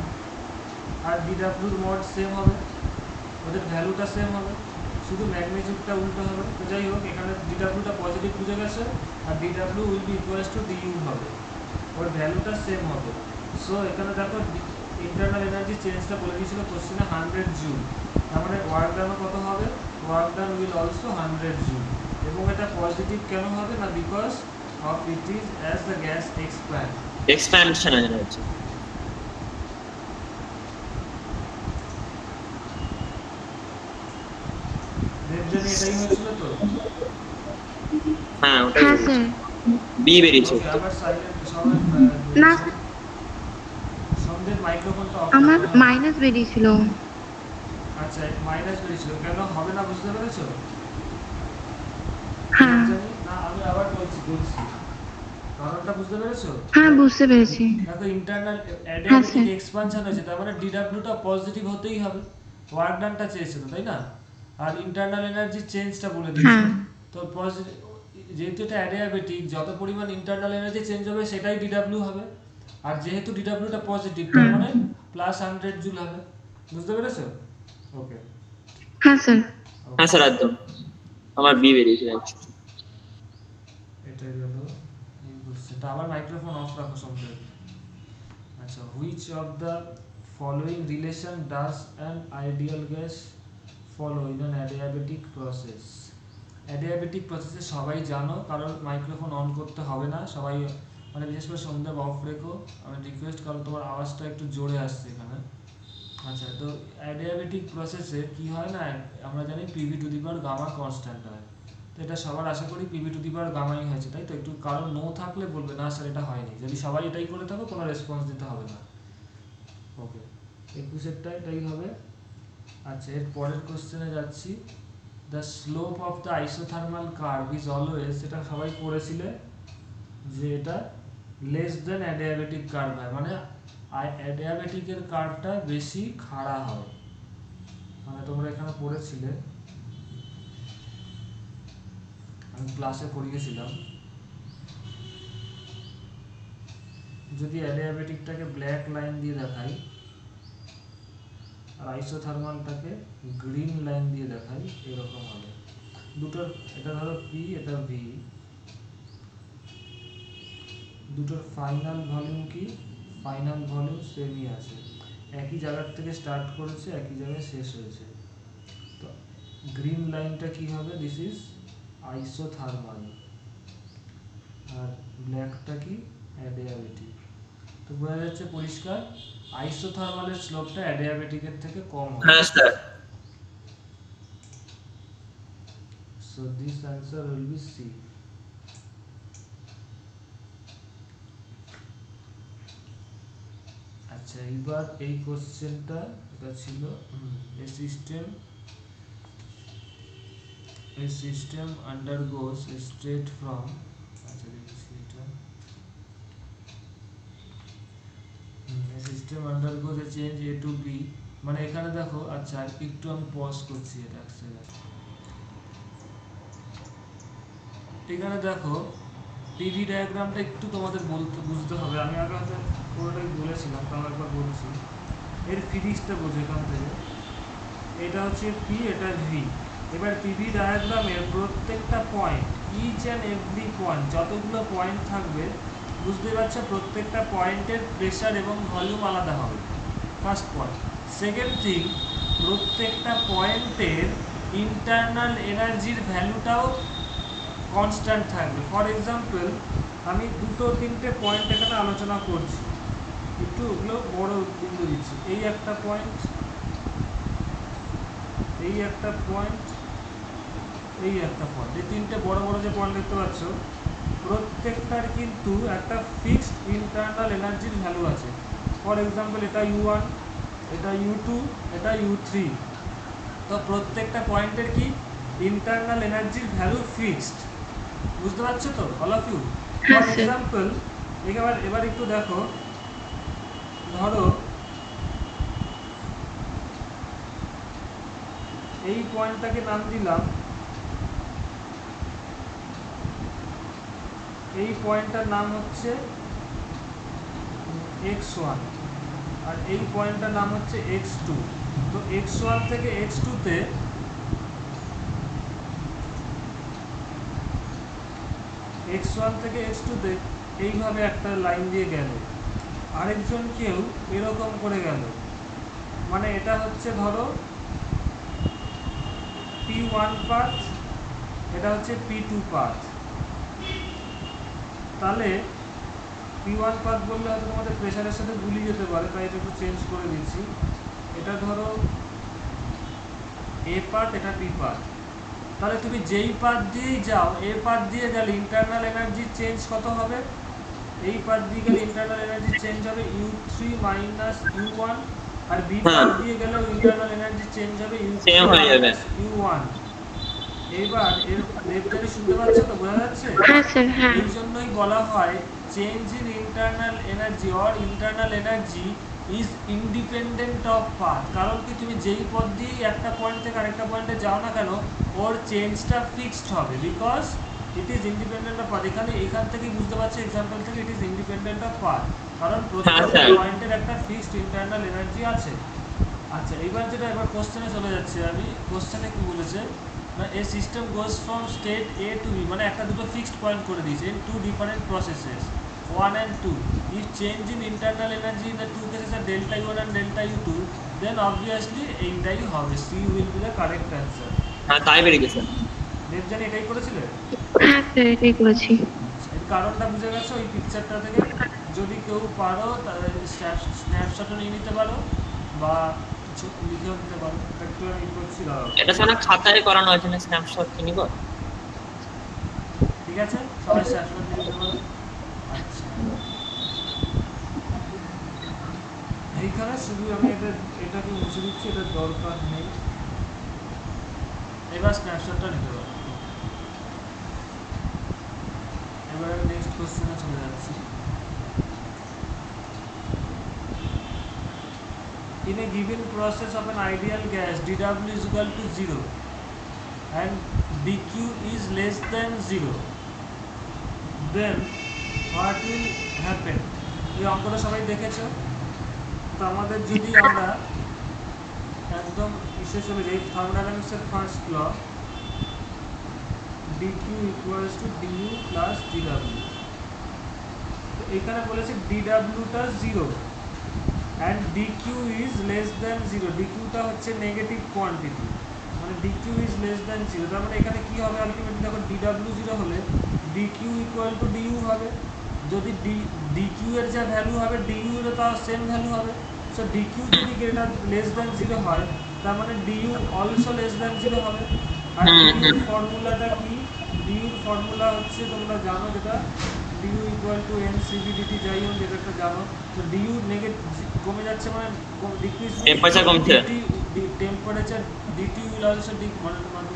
আর ডিডাব্লিউর মড সেম হবে, ওদের ভ্যালুটা সেম হবে, শুধু ম্যাগনিটিউডটা উল্টো হবে। তো যাই হোক, এখানে ডিডাব্লিউটা পজিটিভ বুঝে গেছে, আর DW will be equals to DU হবে, ওর ভ্যালুটা সেম হবে। সো এখানে দেখো ইন্টারনাল এনার্জি চেঞ্জটা বলে দিয়েছিল কোশ্চেনে 100 জুল, তার মানে ওয়ার্ক ডানও কত হবে, work done will also 100 joule. এবং এটা পজিটিভ কেন হবে না, because of it is as the gas expand, expansion energy. Debjani এটাই হয়েছিল তো? হ্যাঁ ওটাই হ্যাঁ স্যার। বি বেরিয়েছে। ওকে, আবার সাইলেন্ট সবাই, না সন্ধ্যের মাইক্রোফোনটা অফ আমার করো। মাইনাস বেরিয়েছিল। আচ্ছা, মাইনাস বেরিয়েছিল কেন হবে না বুঝতে পেরেছো? হ্যাঁ জানি না, আমি আবার বলছি কারণটা বুঝতে পেরেছো? হ্যাঁ বুঝতে পেরেছি। দেখো ইন্টারনাল হ্যাঁ অ্যাডিয়াবেটিক স্যার। এক্সপানশন হয়েছে, তার মানে ডিডাব্লিউটা পজিটিভ হতেই হবে, ওয়ার্ক ডানটা চেয়েছিল তাই না? আর ইন্টারনাল এনার্জি চেঞ্জটা বলে দিয়েছে, হ্যাঁ তো পজিটিভ, যেহেতু এটা অ্যাডিয়াবেটিক, যত পরিমাণ ইন্টারনাল এনার্জি চেঞ্জ হবে সেটাই ডিডাব্লিউ হবে। আর যেহেতু ডিডাব্লিউটা পজিটিভ, তার মানে প্লাস 100 জুল হবে। বুঝতে পেরেছো? ওকে। হ্যাঁ স্যার। হ্যাঁ স্যার একদম, আমার বি বেরিয়েছে। এটাই হলো এই কোশ্চেনটা। আবার মাইক্রোফোন অফ রাখো সঙ্গে। আচ্ছা, which of the following relation does an ideal gas follow in an adiabatic process? Adiabatic প্রসেসে সবাই জানো, কারণ মাইক্রোফোন অন করতে হবে না, সবাই মানে বিশেষ করে সন্ধ্যা অফ রেখো, আমি রিকোয়েস্ট, কারণ তোমার আওয়াজটা একটু জোরে আসছে এখানে। আচ্ছা, তো অ্যাডিয়াবেটিক প্রসেসে কি হয় না, আমরা জানি PV to the power gamma constant হয়। তো এটা সবার আশা করি পিভি টু দি পাওয়ার গামাই হয়েছে, তাই তো? একটু কারণ নো থাকলে বলবে না স্যার এটা হয়নি, যদি সবাই এটাই করে থাকো কোনো রেসপন্স দিতে হবে না। ওকে, 21এরটা এটাই হবে। আচ্ছা, এর পরের কোশ্চেনে যাচ্ছি। The slope of the isothermal curve is always, এটা সবাই পড়েছিলে যে এটা লেস দেন অ্যাডিয়াবেটিক কার্ভ হয়, মানে অ্যাডিয়াবেটিকের কার্ভটা বেশি খাড়া হয়, মানে তোমরা এখানে পড়েছিলে, আমি ক্লাসে পড়িয়েছিলাম। যদি অ্যাডিয়াবেটিকটাকে ব্ল্যাক লাইন দিয়ে দেখাই আর আইসোথার্মালটাকে গ্রিন লাইন দিয়ে দেখাই, এরকম হবে দুটোর। এটা ধরো পি, এটা ভি, দুটোর ফাইনাল ভলিউম কি, ফাইনাল ভলিউম সেমই আছে, একই জায়গার থেকে স্টার্ট করেছে, একই জায়গায় শেষ হয়েছে। তো গ্রিন লাইনটা কি হবে, দিস ইজ আইসোথার্মাল, আর ব্ল্যাকটা কি, অ্যাডিয়াবেটিক। তো বোঝা যাচ্ছে পরিষ্কার, আইসোথার্মালের স্লোপটা অ্যাডিয়াবেটিকের থেকে কম হবে। হ্যাঁ sir. So this answer will be C. আচ্ছা, এবার এই কোশ্চেনটা, এটা ছিল a system a system undergoes a state from আচ্ছা দেখছি এটা a system undergoes a change a to b মানে এখানে দেখো আচ্ছা একটু আমি পজ করছি এটা এক সেকেন্ড এখানে দেখো পিভি ডায়াগ্রামটা একটু তোমাদের বুঝতে হবে আমি আগে হয়তো পুরোটাই বলেছিলাম তাও একবার বলছি এর ফিজিক্সটা বোঝো এখান থেকে এটা হচ্ছে পি এটা ভি এবার পিভি ডায়াগ্রামের প্রত্যেকটা point each and every point যতগুলো পয়েন্ট থাকবে বুঝতে পারছো প্রত্যেকটা পয়েন্টের প্রেশার এবং ভলিউম আলাদা হবে ফার্স্ট পয়েন্ট সেকেন্ড থিং প্রত্যেকটা পয়েন্টের ইন্টারনাল এনার্জির ভ্যালুটাও কনস্ট্যান্ট থাকবে ফর এক্সাম্পল আমি দুটো তিনটে পয়েন্ট এখানে আলোচনা করছি একটু ওগুলো বড় বিন্দু দিচ্ছি এই একটা পয়েন্ট এই একটা পয়েন্ট এই একটা পয়েন্ট এই তিনটে বড় বড় যে পয়েন্ট দেখতে পাচ্ছ প্রত্যেকটার কিন্তু একটা ফিক্সড ইন্টারনাল এনার্জির ভ্যালু আছে ফর এক্সাম্পল এটা u1 এটা u2 এটা u3 তো প্রত্যেকটা পয়েন্টের কি ইন্টারনাল এনার্জির ভ্যালু ফিক্সড বুঝতে পারছো তো all of you for example এবার একটু দেখো ধরো এই পয়েন্টটাকে নাম দিলাম এই পয়েন্টটার নাম হচ্ছে x1 আর এই পয়েন্টটার নাম হচ্ছে x2 তো x1 থেকে x2 তে x1 থেকে x2 তে এইভাবে একটা লাইন দিয়ে গেল আরেকজন কেউ এরকম করে গেল মানে এটা হচ্ছে ধরো P1 পাথ এটা হচ্ছে P2 পাথ তাহলে P1 পাথ বললে হয়তো তোমাদের প্রেসারের সাথে গুলিয়ে যেতে পারে তাই এটা একটু চেঞ্জ করে দিচ্ছি এটা ধরো A পাথ এটা B পাথ তাহলে তুমি যেই পাথ দিয়েই যাও A পাথ দিয়ে গেলে ইন্টারনাল এনার্জি চেঞ্জ কত হবে এই পাথ দিয়ে গেলে ইন্টারনাল এনার্জি চেঞ্জ হবে U3 মাইনাস U1 আর B পাথ দিয়ে গেলে ইন্টারনাল এনার্জি চেঞ্জ হবে U3 মাইনাস U1 এবার এর লেফটে শুনতে পাচ্ছ তো বোঝা যাচ্ছে হ্যাঁ স্যার হ্যাঁ এই জন্যই বলা হয় change in internal energy or internal energy is independent of path কারণ কি তুমি যেই পথ দিয়ে একটা পয়েন্ট থেকে আরেকটা পয়েন্টে যাও না কেন ওর চেঞ্জটা ফিক্সড হবে because it is independent of path এখান থেকে বুঝতে পারছো এক্সাম্পল থেকে it is independent of path কারণ প্রত্যেকটা পয়েন্টের একটা ফিক্সড ইন্টারনাল এনার্জি আছে আচ্ছা এবার কোশ্চেনে চলে যাচ্ছে আমি কোশ্চেনে কি বলেছে না a system goes from state A to B মানে একটা দুটো ফিক্সড পয়েন্ট করে দিয়েছে in two different processes 1 and 2 if change in internal energy in the two cases are delta U1 and delta U2 then obviously এইটাই হবে C will be the correct answer হ্যাঁ তাই বেরিয়ে গেছে দেবজানি এটাই করেছিলে হ্যাঁ স্যার এটাই করেছি এর কারণটা বুঝে গেছো এই পিকচারটা থেকে যদি কেউ পারো তাহলে স্ন্যাপশটও নিয়ে নিতে পারো বা লিখেও দিতে পারো একটু আমি করছি দাঁড়াও এটা সারা খাতায় করানো আছে না স্ন্যাপশট কি নিব ঠিক আছে সবাই স্ন্যাপশট নিয়ে নিতে পারো আচ্ছা এইখানে শুধু আমি এটাকে মুছে দিচ্ছি এটা দরকার নেই এবার স্ন্যাপশটটা নিতে পারো এবার আমি নেক্সট কোশ্চেনে চলে যাচ্ছি in a given process of an ideal gas dW is equal to 0 and dQ is less than 0 then what will happen এই অঙ্কটা সবাই দেখেছো তো আমাদের যদি আমরা একদম ইসে চলে যাই থার্মোডাইনামিক্সের first law dQ equals to du plus dW তো এখানে বলেছে dW টা 0 and dq is less than 0 dq টা হচ্ছে নেগেটিভ কোয়ান্টিটি মানে dq is less than 0 তার মানে এখানে কি হবে আলটিমেটলি দেখো dw 0 হলে dq equal to du হবে যদি dq এর যা ভ্যালু হবে du এর তাও সেম ভ্যালু হবে সো dq যদি গ্রেটার লেস দ্যান 0 হয় তার মানে du অলসো লেস দ্যান 0 হবে আর du এর ফর্মুলাটা কি du এর ফর্মুলা হচ্ছে তোমরা জানো যেটা du equal to ncv dt যাই হোক যেটা একটা জানো তো du নেগেটিভ কমে যাচ্ছে মানে ডিক্রিজ টেম্পারেচার কমছে টেম্পারেচার dt will also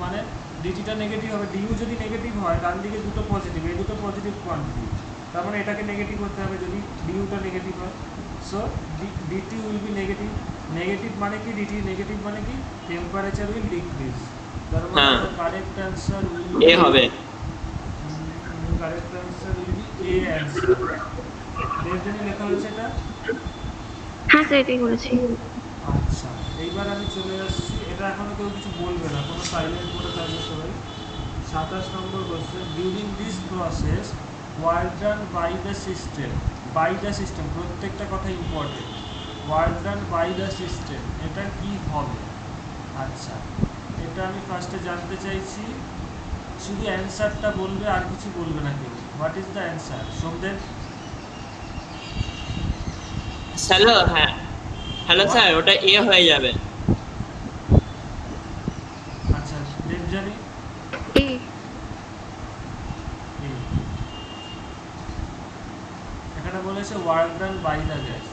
মানে ডিটিটা নেগেটিভ হবে, ডিইউ যদি নেগেটিভ হয় ডান দিকে দুটো পজিটিভ, এই দুটো পজিটিভ কোয়ান্টিটি, তার মানে এটাকে নেগেটিভ করতে হবে যদি ডিইউটা নেগেটিভ হয়। So dT will be negative. Negative মানে কি, ডিটি নেগেটিভ মানে কি টেম্পারেচার উইল ডিক্রিজ, তার মানে হ্যাঁ কারেক্ট অ্যান্সার উইল এ হবে। Correct answer will B A answer. Debjani লেখা হয়েছে এটা। হ্যাঁ স্যার এটাই করেছি। আচ্ছা, এইবার আমি চলে আসছি, এটা এখনো কেউ কিছু বলবে না, কোনো সাইলেন্ট করে থাকবে সবাই। 27 নম্বর question, during this process work done by the system, by the system প্রত্যেকটা কথা important, work done by the system এটা কি হবে? আচ্ছা, এটা আমি ফার্স্টে জানতে চাইছি, শুধু অ্যান্সারটা বলবে আর কিছু বলবে না কেউ। What is the answer? Somdev. Hello, হ্যাঁ হ্যালো স্যার, ওটা এ হয়ে যাবে। আচ্ছা, দেবজানি। এ। এখানে বলেছে work done by the gas.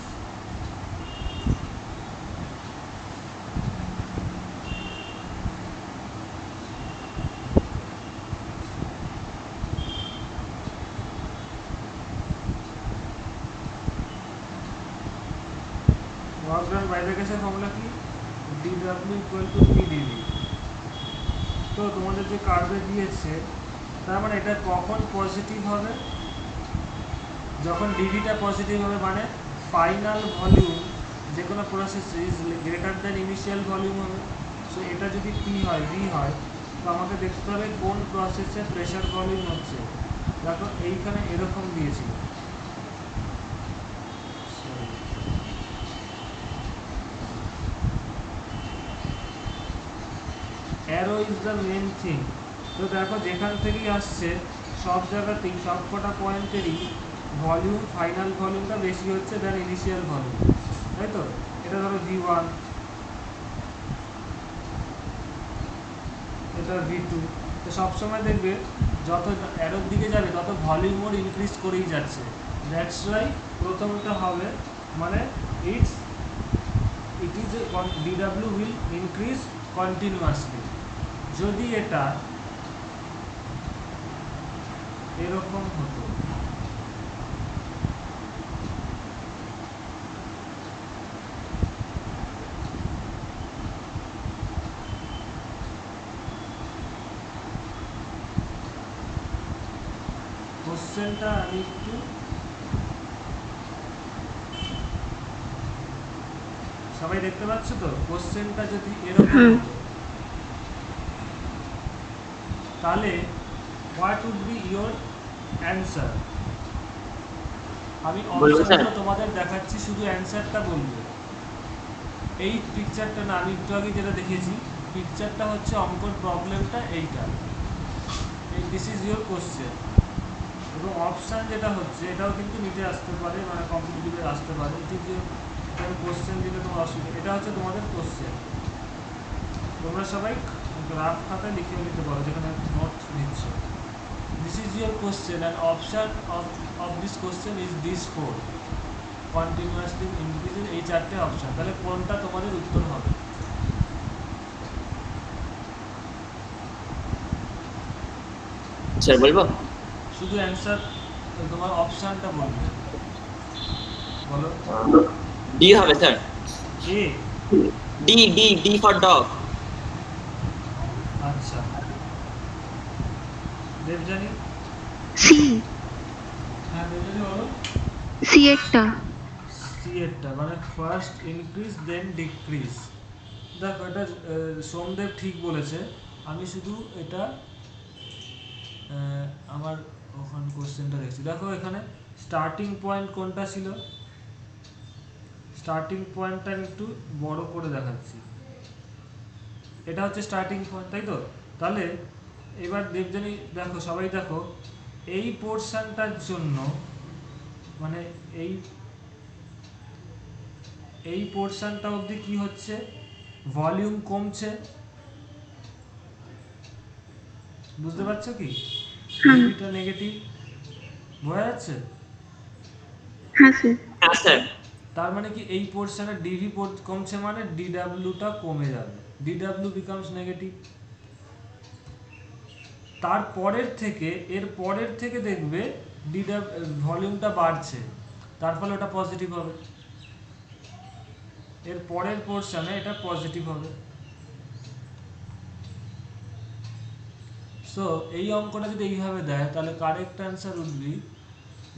Work done by the গ্যাসের ফর্মুলা কি? ডিডব্লিউ ইকুয়াল টু পিডিভি। তো তোমাদের যে কার্ভে দিয়েছে, তার মানে এটা কখন পজিটিভ হবে? যখন ডিভিটা পজিটিভ হবে, মানে ফাইনাল ভলিউম যে কোনো process is greater than initial volume হবে। সো এটা যদি পি হয়, ভি হয়, তো আমাকে দেখতে হবে কোন প্রসেসে প্রেশার ভলিউম হচ্ছে। দেখো এইখানে এরকম দিয়েছিল, arrow is the main thing. তো দেখো যেখান থেকেই আসছে সব জায়গাতেই সব কটা পয়েন্টেরই ভলিউম, ফাইনাল ভলিউমটা বেশি হচ্ছে দেন ইনিশিয়াল ভলিউম, তাই তো? এটা ধরো V1, এটা V2। তো সবসময় দেখবে যত অ্যারোর দিকে যাবে তত ভলিউম ওর ইনক্রিজ করেই যাচ্ছে। দ্যাটস ওয়াই প্রথমটা হবে, মানে it is DW will increase continuously. যদি এটা এরকম হতো, কোশ্চেনটা আমি একটু সবাই দেখতে পাচ্ছ তো? কোশ্চেনটা যদি এরকম হতো তাহলে what would be your answer? আমি অপশনটা তোমাদের দেখাচ্ছি, শুধু অ্যান্সারটা বলবে। এই পিকচারটা না, আমি একটু আগে যেটা দেখেছি পিকচারটা হচ্ছে অঙ্কর প্রবলেমটা এইটা, দিস ইজ ইয়োর কোশ্চেন। এবং অপশান যেটা হচ্ছে এটাও কিন্তু নিচে আসতে পারে, মানে কম্পিটিটিভে আসতে পারে। ইট ইজ ইয়োর কোশ্চেন দিলে তোমার অসুবিধা, এটা হচ্ছে তোমাদের কোশ্চেন। তোমরা সবাই রাফ খাতায় লিখে নিতে পারো যেখানে নোট নিচ্ছ। This is your question and option of this question is this 4 continuously increasing, এই চারটে অপশান। তাহলে কোনটা তোমাদের উত্তর হবে? স্যার বলবো? শুধু অ্যান্সার, তোমার অপশানটা বলবে, বলো। ডি হবে sir. A. D D D for dog. আচ্ছা, দেবজানি। সি। হ্যাঁ দেবজানি বলো। সি এরটা। সি এরটা মানে ফার্স্ট ইনক্রিজ দেন ডিক্রিজ। দেখো এটা সোমদেব ঠিক বলেছে, আমি শুধু এটা আমার ওখানে কোশ্চেনটা দেখছি। দেখো এখানে স্টার্টিং পয়েন্ট কোনটা ছিল, স্টার্টিং পয়েন্টটা আমি একটু বড় করে দেখাচ্ছি। এটা হচ্ছে স্টার্টিং পয়েন্ট, তাই তো? তাহলে এবার দেবজানি দেখো, সবাই দেখো, এই পোর্শনটার জন্য, মানে এই পোর্শনটা অবধি কি হচ্ছে, ভলিউম কমছে। বুঝতে পারছো কি? ডিভিটা নেগেটিভ, বোঝা যাচ্ছে? হ্যাঁ স্যার। হ্যাঁ স্যার। তার মানে কি এই পোর্শনে ডিভি কমছে, মানে ডিডব্লিউটা কমে যাবে, ডিডব্লিউ বিকামস নেগেটিভ। এর পরের থেকে দেখবে ভলিউমটা বাড়ছে, তার ফলে ওটা পজিটিভ হবে। এর পরের পোর্শনে এটা পজিটিভ হবে। সো এই অঙ্কটা যদি এইভাবে দেয় তাহলে কারেক্ট অ্যান্সার উড বি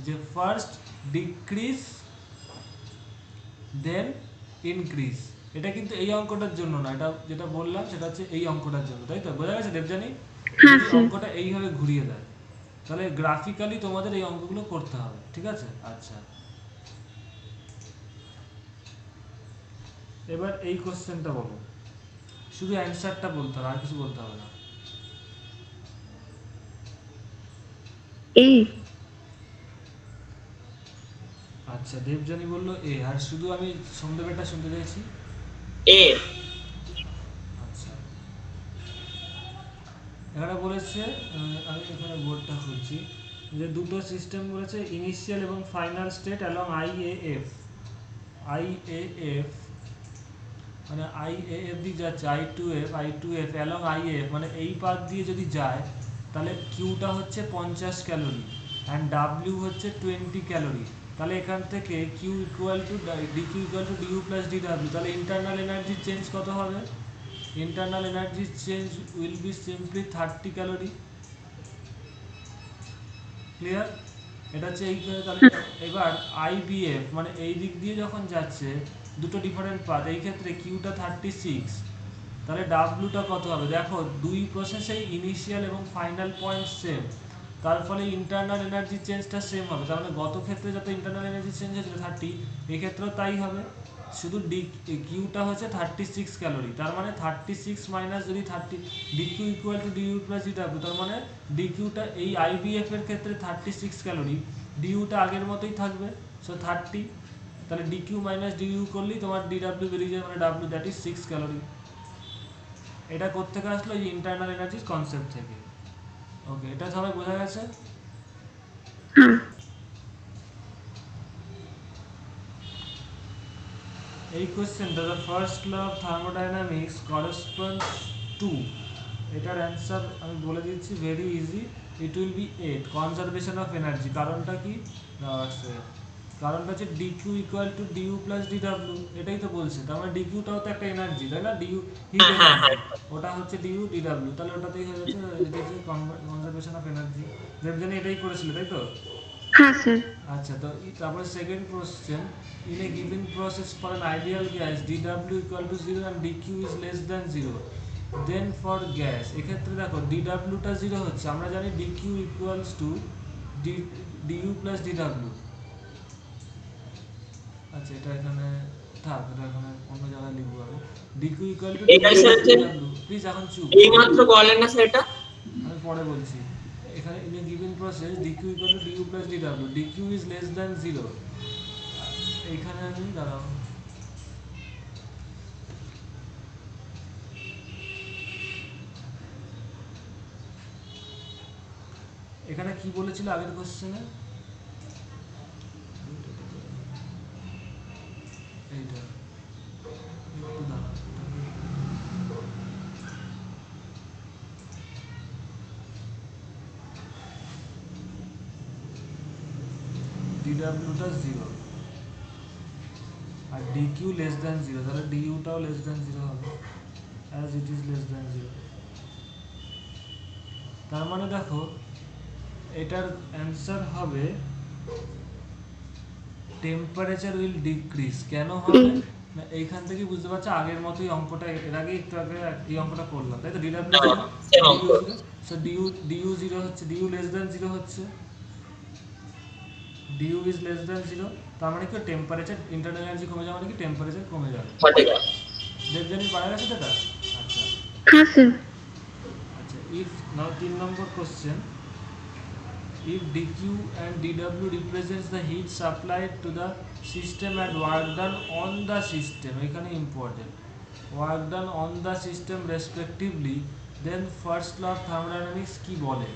যে ফার্স্ট ডিক্রিজ দেন ইনক্রিজ। এটা কিন্তু এই অঙ্কটার জন্য না, এটা যেটা বললাম সেটা হচ্ছে এই অঙ্কটার জন্য, তাই তো? বোঝা গেছে দেবজানি? হ্যাঁ যদি স্যার। অঙ্কটা এইভাবে ঘুরিয়ে দেয় তাহলে গ্রাফিক্যালি তোমাদের এই অঙ্কগুলো করতে হবে, ঠিক আছে? আচ্ছা, এবার এই কোশ্চেনটা বলো, শুধু অ্যান্সারটা বলতে হবে, আর কিছু বলতে হবে না। এ। আচ্ছা, দেবজানি বললো এ, আর শুধু আমি সন্দেহটা শুনতে চাইছি। এ। আচ্ছা, এখানে বলেছে, আমি এখানে বোর্ডটা খুলছি, যে দুটো সিস্টেম বলেছে ইনিশিয়াল এবং final state along IAF. IAF মানে আইএএফ দিয়ে যাচ্ছে I to F along IAF, মানে এই পাথ দিয়ে যদি যায় তাহলে কিউটা হচ্ছে 50 ক্যালোরি অ্যান্ড ডাব্লিউ হচ্ছে 20 ক্যালোরি। তাহলে এখান থেকে Q equal to dQ equal to dU plus ডিডাব্লিউ, তাহলে ইন্টারনাল এনার্জি চেঞ্জ কত হবে? Internal energy change will be simply 30 calorie. Clear? এটা হচ্ছে এই। তাহলে এবার আইবিএফ মানে এই দিক দিয়ে যখন যাচ্ছে, দুটো ডিফারেন্ট পাথ, এই ক্ষেত্রে কিউটা 36, তাহলে ডাব্লুটা কত হবে? দেখো দুই প্রসেসেই ইনিশিয়াল এবং ফাইনাল পয়েন্ট সেম, তার ফলে ইন্টারনাল এনার্জি চেঞ্জটা সেম হবে। তার মানে গত ক্ষেত্রে যত ইন্টারনাল এনার্জি চেঞ্জ হয়েছিল 30, এক্ষেত্রেও তাই হবে, শুধু কিউটা হচ্ছে 36 ক্যালোরি। তার মানে 36 মাইনাস যদি 30 DQ equal to dU plus DW, তার মানে ডিকিউটা এই আইবিএফ এর ক্ষেত্রে 36 ক্যালোরি, ডিইউটা আগের মতোই থাকবে, সো 30। তাহলে ডিকিউ মাইনাস ডিইউ করলেই তোমার ডিডাব্লিউ বেরিয়ে যাবে, মানে ডাব্লিউ দ্যাট ইজ 6 ক্যালোরি। এটা কোত্থেকে আসলো? এই ইন্টারনাল এনার্জির কনসেপ্ট থেকে। ওকে, এটা সবাই বোঝা গেছে? হ্যাঁ। এই কোশ্চেনটা the first law of thermodynamics corresponds to, এটার অ্যান্সার আমি বলে দিচ্ছি, very easy, it will be 8, conservation of energy. কারণটা কি? কারণটা হচ্ছে dQ equal to dU plus ডিডাব্লিউ, এটাই তো বলছে। তার মানে ডিকিউটাও তো একটা এনার্জি, তাই না? ডিইউ হিট হ্যাঁ এনার্জি, হ্যাঁ ওটা হচ্ছে ডিইউ ডিডাব্লিউ, তাহলে ওটাতেই হয়ে যাচ্ছে, এটা হচ্ছে কনজারভেশন অফ এনার্জি। দেবজানি এটাই করেছিল, তাই তো? হ্যাঁ স্যার। আচ্ছা, তো তারপরে second question, in a given process for an ideal gas ডিডাব্লিউ equal to 0 and dQ is less than 0, then for gas, এক্ষেত্রে দেখো ডিডাব্লিউটা 0 হচ্ছে, আমরা জানি dQ equals to dU plus ডিডাব্লিউ। আচ্ছা, এটা এখানে থাক, এটা এখানে অন্য জায়গায় লিখবো আমি। ডিকিউ ইকুয়াল টু এটা DU sir plus DW, please এখন চুপ, এইমাত্র বলেন না স্যার এটা। আমি পরে বলছি। এখানে in a given process DQ equal to dU plus DW, DQ is less than 0, এইখানে আমি দাঁড়াও, এখানে কি বলেছিল আগের কোশ্চেনে? এইটা একটু দাঁড়াও, ডিডাব্লিউটা 0 আর ডিকিউ লেস দ্যান 0, তাহলে ডিইউটাও লেস দ্যান 0 হবে, as it is less than 0। তার মানে দেখো এটার অ্যান্সার হবে টেম্পারেচার উইল ডিক্রিজ। কেন হবে না, এইখান থেকে বুঝতে পারছো, আগের মতোই অঙ্কটা, এর আগে একটু আগে এই অঙ্কটা করলাম, তাই তো? ডিডাব্লিউ same অঙ্ক। সো ডিইউ 0 হচ্ছে, ডিইউ লেস দ্যান 0 হচ্ছে, ডিইউ ইজ লেস দ্যান 0, তার মানে কি টেম্পারেচার, ইন্টারনাল এনার্জি কমে যাওয়া, মানে কি টেম্পারেচার কমে যাবে। সঠিক। দেবজানি পারা গেছে তো এটা? আচ্ছা হ্যাঁ স্যার। আচ্ছা, if now 3 number question, if dq and dw represents the heat supplied to the system and work done on the system, এখানে important, work done on the system respectively, then first law of thermodynamics কি বলে?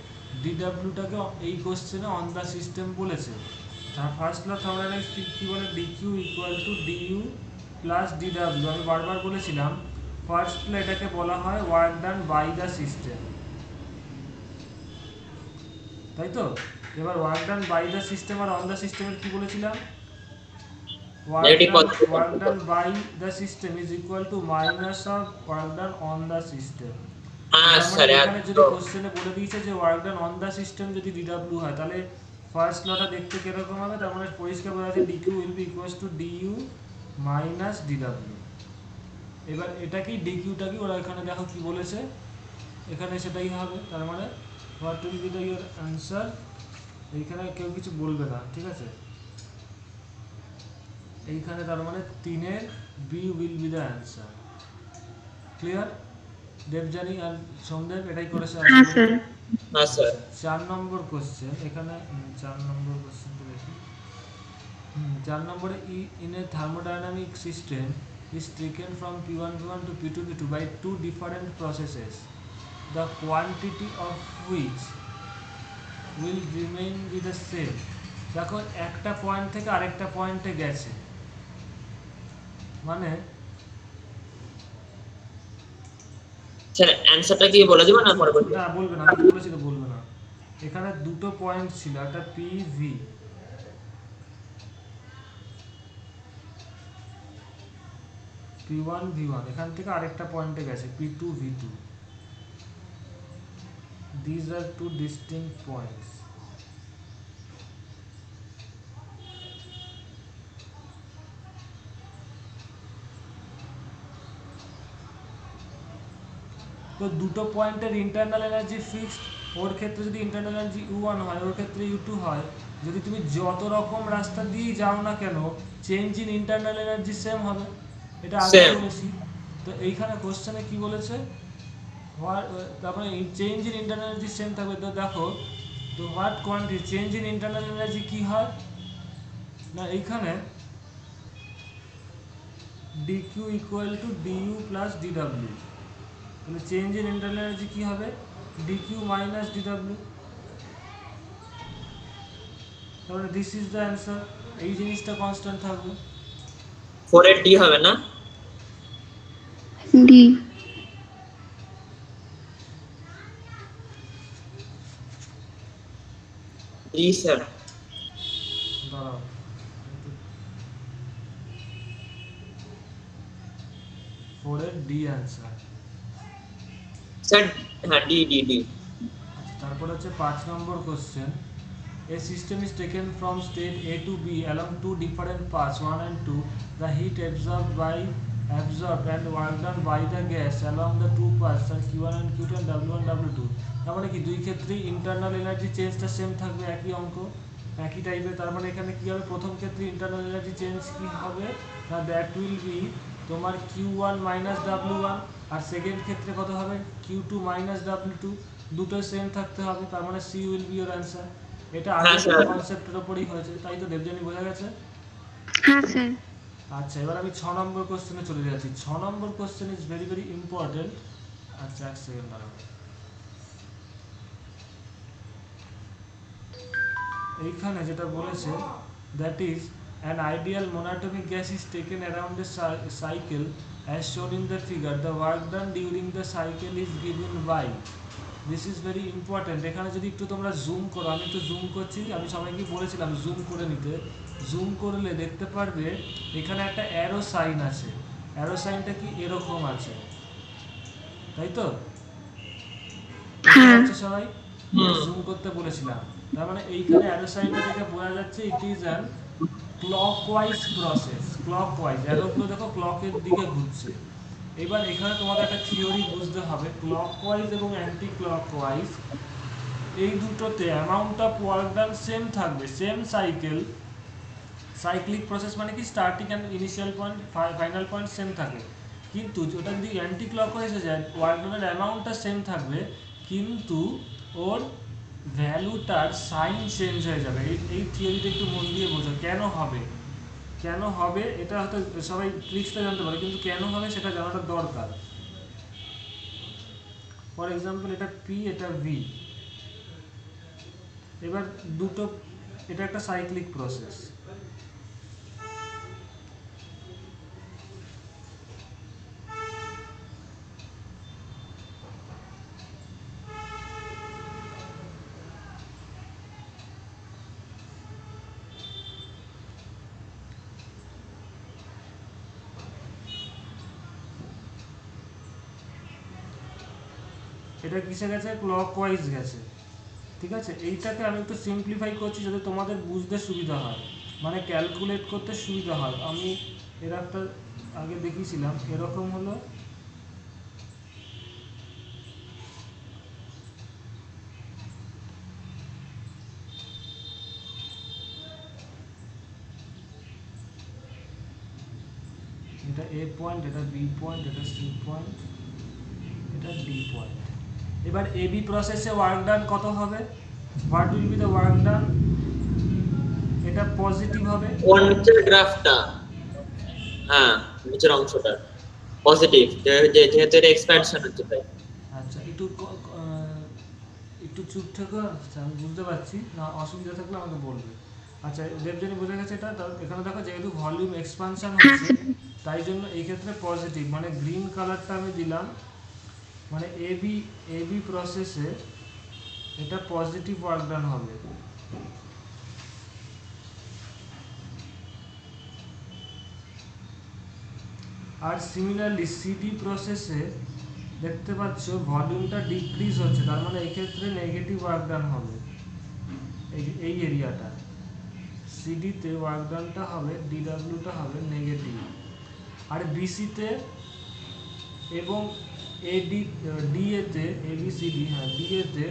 dw টাকে এই কোশ্চেনে on the system বলেছে, আর first law of thermodynamics কি বলে? dq equal to du plus dw। আমি বারবার বলেছিলাম ফার্স্ট ল এটাকে বলা হয় work done by the system, তাই তো? এবার work done by the system আর অন দ্য সিস্টেমের কি বলেছিলাম? Negative positive Work done by the system is equal to minus of work done on the system. হ্যাঁ তার মানে স্যার এখানে যদি একদম কোশ্চেনে বলে দিয়েছে যে work done on the system যদি ডিডব্লিউ হয়, তাহলে ফার্স্ট লটা দেখতে কিরকম হবে? তার মানে পরিষ্কার বোঝা যাচ্ছে DQ will be equals to DU minus DW. এবার এটাকেই ডিকিউটাকে ওরা এখানে দেখো কি বলেছে, এখানে সেটাই হবে। তার মানে what will be the your answer? এইখানে কেউ কিছু বলবে না, ঠিক আছে? এইখানে তার মানে 3-এর B will be the answer. Clear? Debjani আর সোমদেব এটাই করেছে হ্যাঁ স্যার। হ্যাঁ স্যার। আচ্ছা, 4 নম্বর কোশ্চেন এখানে 4 নম্বর কোশ্চেনটা দেখি। 4 নম্বরে in a thermodynamic system is taken from P1 P1 to P2 P2 by two different processes, the quantity of which will remain be the same. দেখো একটা পয়েন্ট থেকে আরেকটা পয়েন্টে গেছে, মানে স্যার অ্যানসারটা কি বলে দিবেন না পরে বলবো? না বলবে না, আমি বলেছি তো বলবে না। এখানে দুটো পয়েন্ট ছিল, একটা পি ভি, P1 V1 এখান থেকে আরেকটা পয়েন্টে গেছে P2 V2। These are two distinct points. তো দুটো পয়েন্টের ইন্টারনাল এনার্জি ফিক্সড, ওর ক্ষেত্রে যদি ইন্টারনাল এনার্জি U1 হয়, ওর ক্ষেত্রে U2 হয়। যদি তুমি যত রকম রাস্তা দিয়েই যাও না কেন, change in internal energy same হবে, এটা আগে সেম। বলেছি। তো এইখানে কোশ্চেনে কি বলেছে? তারপরে change in internal energy same থাকবে। তো দেখো, তো what quantity change in internal energy কি হয় না, এইখানে dq equal to du plus dw, তাহলে চেঞ্জ ইন ইন্টারনাল এনার্জি কি হবে? dq minus dw। তাহলে দিস ইজ দ্য অ্যান্সার। এই জিনিসটা কনস্ট্যান্ট থাকবে। 4 এর ডি হবে না? ডি। D sir. দাঁড়াও, 4 এর ডি অ্যান্সার। স্যার হ্যাঁ ডি ডি ডি। তারপর হচ্ছে 5 নম্বর question. A system is taken from state A to B along two different paths 1 and 2. The heat absorbed and work done by the gas along the two paths are Q1 and Q2 and W1 W2. তার মানে কি দুই ক্ষেত্রেই internal energy চেঞ্জটা same থাকবে, একই অঙ্ক একই টাইপের। তার মানে এখানে কি হবে? প্রথম ক্ষেত্রে ইন্টারনাল এনার্জি চেঞ্জ কি হবে না, দ্যাট উইল বি তোমার Q1 মাইনাস W1, আর সেকেন্ড ক্ষেত্রে কত হবে? Q2 minus W2। দুটো সেম থাকতে হবে, তার মানে C will be your answer. এটা হ্যাঁ আগের স্যার। কনসেপ্টের উপরই হয়েছে, তাই তো দেবযানী? বোঝা গেছে? হ্যাঁ স্যার। আচ্ছা, এবার আমি 6 নম্বর কোশ্চেনে চলে যাচ্ছি। 6 নম্বর question is very very important. আচ্ছা, এক সেকেন্ড দাঁড়াও। এইখানে যেটা বলেছে, that is an ideal monatomic gas is taken around the cycle as shown in the figure. The work done during the cycle is given by. This is very important. এখানে যদি একটু তোমরা জুম করো, আমি একটু জুম করছি, আমি সবাইকে বলেছিলাম জুম করে নিতে। জুম করলে দেখতে পারবে এখানে একটা অ্যারো সাইন আছে। অ্যারো সাইনটা কি এরকম আছে, তাই তো? বুঝতে হ্যাঁ। পারছো সবাই? জুম করতে বলেছিলাম। তার মানে এইখানে অ্যারো সাইনটা থেকে বোঝা যাচ্ছে it is an clockwise process. Clockwise অ্যারোগুলো দেখো ক্লকের দিকে ঘুরছে। এবার এখানে তোমাদের একটা থিওরি বুঝতে হবে, ক্লকওয়াইজ এবং অ্যান্টি ক্লকওয়াইজ এই দুটোতে amount of work done same থাকবে, সেম সাইকেল। সাইক্লিক প্রসেস মানে কি starting and initial point final point same থাকে, কিন্তু ওটা যদি অ্যান্টি ক্লকওয়াইজে যায় ওয়ার্ক ডানের অ্যামাউন্টটা সেম থাকবে, কিন্তু ওর ভ্যালুটার সাইন চেঞ্জ হয়ে যাবে। এই থিওরিটা একটু মন দিয়ে বোঝো কেন হবে। কেন হবে এটা হয়তো সবাই ট্রিক্সটা জানতে পারে, কিন্তু কেন হবে সেটা জানাটা দরকার। ফর এক্সাম্পল এটা পি, এটা ভি। এবার দুটো, এটা একটা সাইক্লিক প্রসেস। এটা কিসে গেছে, ক্লকওয়াইজ গেছে। ঠিক আছে, এইটাকে আমি একটু সিম্পলিফাই করছি যাতে তোমাদের বুঝতে সুবিধা হয়, মানে ক্যালকুলেট করতে সুবিধা হয়। আমি এর একটা আগে দেখিয়েছিলাম, এরকম হলো এটা এ পয়েন্ট, এটা বি পয়েন্ট, এটা সি পয়েন্ট, এটা ডি পয়েন্ট। এবার এ বি প্রসেসে ওয়ার্ক ডান কত হবে, what will be the work ডান, এটা পজিটিভ হবে। কোন নিচের গ্রাফটা, হ্যাঁ নিচের অংশটা পজিটিভ, যেহেতু এটা এক্সপ্যানশন হচ্ছে তাই। আচ্ছা, একটু চুপ থাকো, আচ্ছা, আমি বুঝতে পারছি না, অসুবিধা থাকলে আমাকে বলবে। আচ্ছা, দেবজানি বুঝে গেছে এটা। এখানে দেখো যেহেতু ভলিউম এক্সপানশন হ্যাঁ হচ্ছে, স্যার। তাই জন্য এই ক্ষেত্রে পজিটিভ, মানে গ্রিন কালারটা আমি দিলাম, মানে এ বি প্রসেসে এটা পজিটিভ ওয়ার্ক ডান হবে। আর সিমিলারলি সিডি প্রসেসে দেখতে পাচ্ছ ভলিউমটা ডিক্রিজ হচ্ছে, তার মানে এই ক্ষেত্রে নেগেটিভ ওয়ার্ক ডান হবে। এই এরিয়াটা সিডিতে ওয়ার্ক ডানটা হবে, ডিডাব্লিউটা হবে নেগেটিভ। আর বিসিতে এবং ডিএতে, এবিসিডি, হ্যাঁ ডিএতে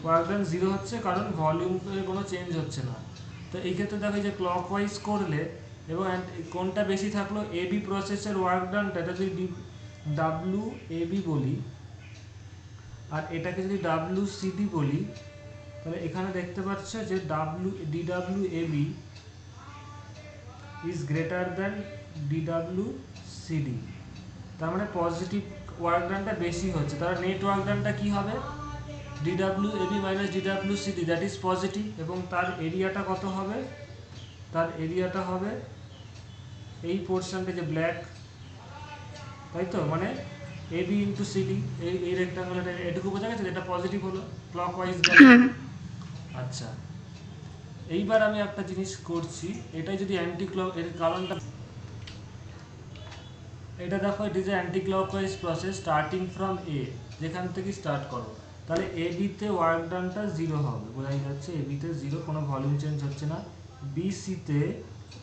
ওয়ার্ক ডান জিরো হচ্ছে, কারণ ভলিউমে কোনো চেঞ্জ হচ্ছে না। তো এই ক্ষেত্রে দেখো যে ক্লকওয়াইজ করলে এবং কোনটা বেশি থাকলো, এবি প্রসেসের ওয়ার্ক ডানটা, এটা যদি ডাব্লিউ এবি বলি আর এটাকে যদি ডাব্লিউ সিডি বলি, তাহলে এখানে দেখতে পাচ্ছ যে D W AB is greater than D W CD, তার মানে পজিটিভ ওয়ার্ক ডানটা বেশি হচ্ছে। তার নেট ওয়ার্ক ডানটা কী হবে, D W AB minus D W CD, that is positive, এবং তার এরিয়াটা কত হবে, তার এরিয়াটা হবে এই পোর্শনটা যে ব্ল্যাক, তাই তো, মানে এবি ইন্টু সিডি, এই রেক্টাঙ্গুলারটা, এটুকু বোঝা গেছে, এটা পজিটিভ হলো ক্লকওয়াইজ গেল। হ্যাঁ আচ্ছা, এইবার আমি একটা জিনিস করছি, এটাই যদি অ্যান্টি ক্লক, এর কারণটা এটা দেখো, it is a anti clockwise process starting from a, যেখান থেকে স্টার্ট করো, তাহলে এ বিতে ওয়ার্ক ডানটা জিরো হবে, বোঝাই যাচ্ছে এ বিতে জিরো, কোনো ভলিউম চেঞ্জ হচ্ছে না। বিসিতে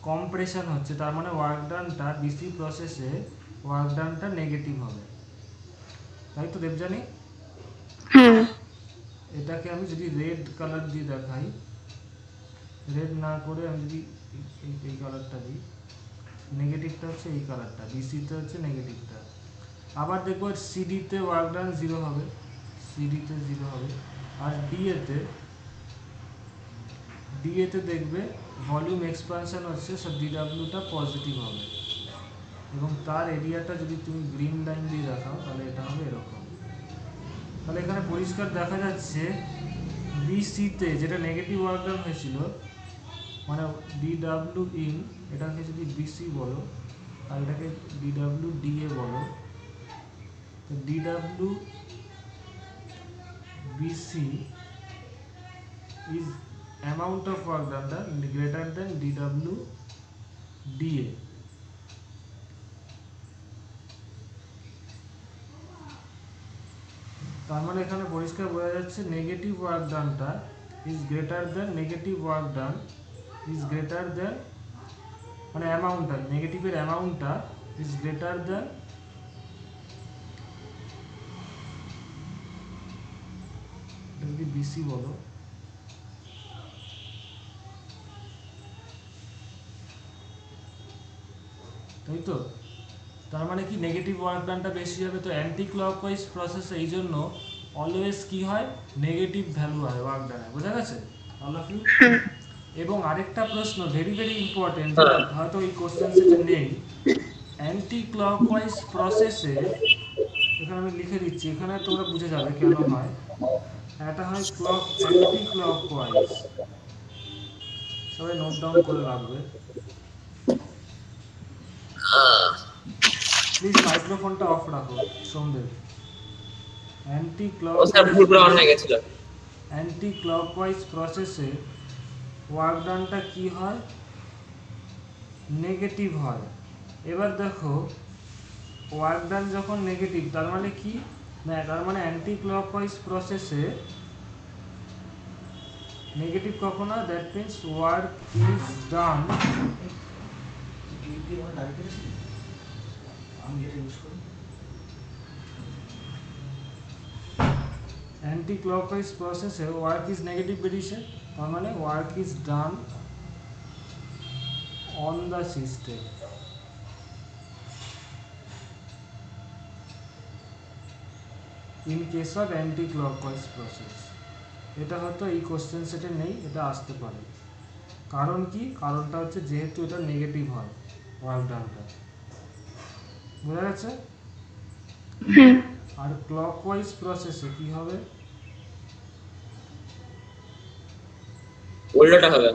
কম্প্রেশন হচ্ছে, তার মানে ওয়ার্ক ডানটা বিসি প্রসেসে ওয়ার্ক ডানটা নেগেটিভ হবে, তাই তো দেবজানি? হ্যাঁ এটাকে আমি যদি রেড কালার দিয়ে দেখাই, রেড না করে আমি যদি এই কালারটা দিই, নেগেটিভটা হচ্ছে এই কালারটা, বিসিতে হচ্ছে নেগেটিভটা। আবার দেখবো সিডিতে ওয়ার্ক ডান জিরো হবে, সিডিতে জিরো হবে। আর ডিএতে দেখবে ভলিউম এক্সপানশন হচ্ছে, সব ডিডাব্লিউটা পজিটিভ হবে, এবং তার এরিয়াটা যদি তুমি গ্রিন লাইন দিয়ে দেখাও, তাহলে এটা হবে এরকম। তাহলে এখানে পরিষ্কার দেখা যাচ্ছে বিসিতে যেটা নেগেটিভ ওয়ার্ক ডান হয়েছিল, মানে ডিডাব্লিউ ইন, এটাকে যদি বিসি বলো আর এটাকে ডিডাব্লিউ ডিএ বলো, তো ডিডাব্লিউ BC is amount of work done greater than dw dA, তার মানে এখানে পরিষ্কার বোঝা যাচ্ছে নেগেটিভ ওয়ার্ক ডানটা is greater than, negative work done is greater than, মানে অ্যামাউন্টটা, নেগেটিভের অ্যামাউন্টটা ইজ গ্রেটার দেন যদি বিসি বলো, তাই তো। তার মানে কি নেগেটিভ ওয়ার্ক ডানটা বেশি হবে, তো অ্যান্টি ক্লকওয়াইজ প্রসেস এই জন্য অলওয়েজ কি হয়, নেগেটিভ ভ্যালু হয় ওয়ার্ক ডানে, বোঝা গেছে অল অফ ইউ? এবং আরেকটা প্রশ্ন ভেরি ভেরি ইম্পর্টেন্ট, হয়তো এই কোশ্চেন সেটা নেই, অ্যান্টি ক্লকওয়াইজ প্রসেসে, এখানে আমি লিখে দিচ্ছি, এখানে তোমরা বুঝে যাবে কেন হয়। এটা হয় অ্যান্টি ক্লকওয়াইজ, সবাই নোট ডাউন করে রাখবে প্লিজ, মাইক্রোফোনটা অফ রাখো সোমদেব। অ্যান্টি ও স্যার ভুল করে অন হয়ে ক্লকওয়াইজ, গেছিল। অ্যান্টি ক্লকওয়াইজ প্রসেসে ওয়ার্ক ডানটা কি হয়, নেগেটিভ হয়। এবার দেখো ওয়ার্ক ডান যখন নেগেটিভ, তার মানে কি না, তার মানে অ্যান্টি ক্লকওয়াইজ প্রসেসে নেগেটিভ কখনো, that means work is done anti clockwise প্রসেসে ওয়ার্ক ইজ নেগেটিভ বেরিয়েছে, তার মানে work is done on the system. In case of anti clockwise process, এটা হয়তো এই কোশ্চেন সেটে নেই, এটা আসতে পারে। কারণ কি? কারণটা হচ্ছে যেহেতু এটা নেগেটিভ হয় ওয়ার্ক ডানটা, বোঝা গেছে? হ্যাঁ আর ক্লকওয়াইজ প্রসেসে কি হবে? উল্টোটা হবে।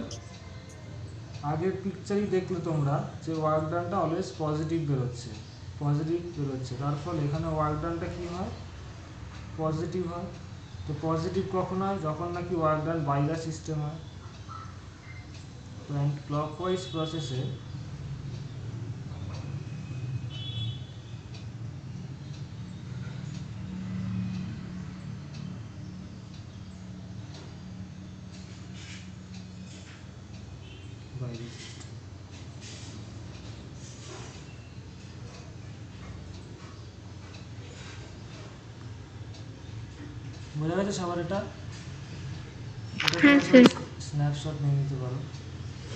আগের পিকচারই দেখলে তোমরা যে ওয়ার্ক ডানটা অলওয়েজ পজিটিভ বেরোচ্ছে, তার ফলে এখানে ওয়ার্ক ডানটা কি হয়? পজিটিভ হয়। তো পজিটিভ কখন হয়? যখন নাকি work done by the system হয়। তো ক্লকওয়াইজ প্রসেসে বাইরে বোঝা গেছে সবার? এটা হ্যাঁ স্যার। স্ন্যাপশট নিয়ে নিতে পারো।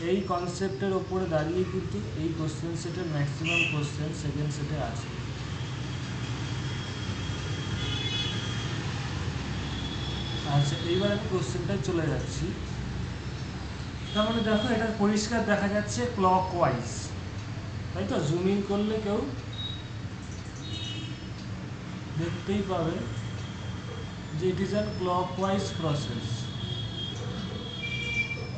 এই কনসেপ্টের ওপরে দাঁড়িয়ে কিন্তু এই কোশ্চেন সেটের ম্যাক্সিমাম কোশ্চেন সেকেন্ড সেটে আছে। আচ্ছা, এইবার আমি কোশ্চেনটায় চলে যাচ্ছি। তার মানে দেখো, এটা পরিষ্কার দেখা যাচ্ছে ক্লকওয়াইজ, তাই তো? জুম ইন করলে কেউ দেখতেই পাবে যে ইট ইজ অ্যান ক্লকওয়াইজ প্রসেস।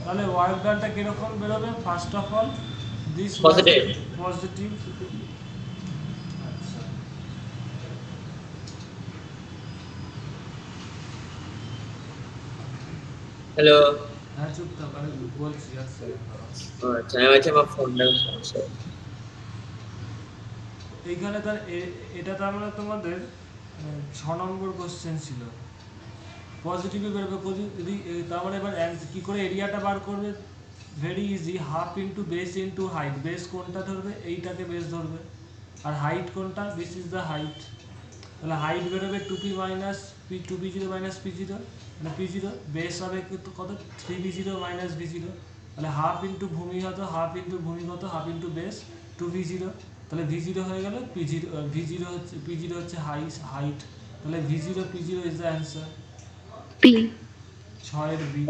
তাহলে ওয়ার্ক ডানটা কিরকম বেরোবে? First of all this Positive. Positive. আচ্ছা, হ্যালো। হ্যাঁ চুপ থাক, আমি বলছি। আচ্ছা, আচ্ছা, আমি ভাবছি আমার ফোনটার সমস্যা। এইখানে তার এটা তার মানে তোমাদের 6 নম্বর কোশ্চেন ছিল। পজিটিভে বেরোবে যদি, তার মানে এবার কী করে এরিয়াটা বার করবে? Very easy, half into base into height. Base কোনটা ধরবে? এইটাকে বেস ধরবে। আর হাইট কোনটা? This is the height. তাহলে হাইট বেরোবে 2p minus P, 2p0 minus p0, মানে p0। বেস হবে কিন্তু কত? 3v0 minus v0। তাহলে হাফ ইন্টু ভূমিগত, হাফ ইন্টু ভূমিগত, হাফ ইন্টু বেস 2v0। তাহলে v0 হয়ে গেল p0, v0 হচ্ছে p0 হচ্ছে হাইট। তাহলে v0 p0 is the answer. P. 6 B.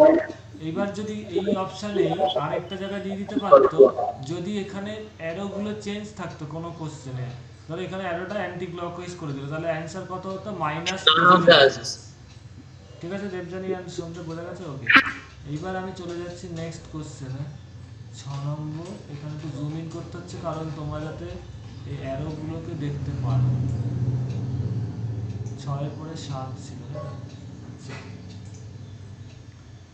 এইবার যদি এই অপশানে আরেকটা জায়গায় দিয়ে দিতে পারতো, যদি এখানে অ্যারোগুলো চেঞ্জ থাকতো কোনো কোশ্চেনে, ধরো এখানে অ্যারোটা অ্যান্টি ক্লকওয়াইজ করে দিল, তাহলে অ্যান্সার কত হতো? মাইনাস। ঠিক আছে দেবজানি অ্যান্ড সোমটা বোঝা গেছে? ওকে, এইবার আমি চলে যাচ্ছি নেক্সট কোশ্চেনে। 6 নম্বর। এখানে একটু জুম ইন করতে হচ্ছে কারণ তোমরা যাতে এই অ্যারোগুলোকে দেখতে পারো। 6 পরে 7 ছিল।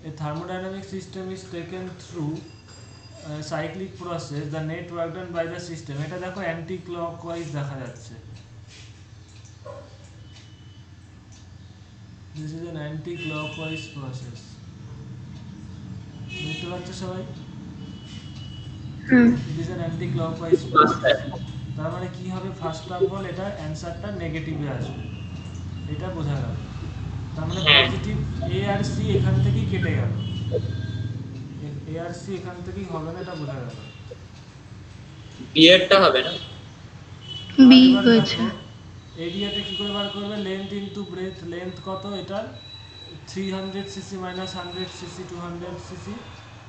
A thermodynamic system is taken through a cyclic process. The net work done by the system. এটা দেখো অ্যান্টি ক্লকওয়াইজ দেখা যাচ্ছে। This is an anti-clockwise process. বুঝতে পারছো সবাই? It is an anti-clockwise process. তার মানে কি হবে? ফার্স্ট অফ অল এটা অ্যান্সারটা নেগেটিভে আসবে, এটা বোঝা গেল। তার মানে পজিটিভ এ আর সি এখান থেকেই কেটে গেল, এ আর সি এখান থেকেই হবে না, এটা বোঝা গেল। বি এরটা হবে না? বি হয়েছে। এরিয়াটা কি করে বার করবে? Length into breadth. লেন্থ কত এটার? 300 সিসি মাইনাস 100 সিসি, 200 সিসি।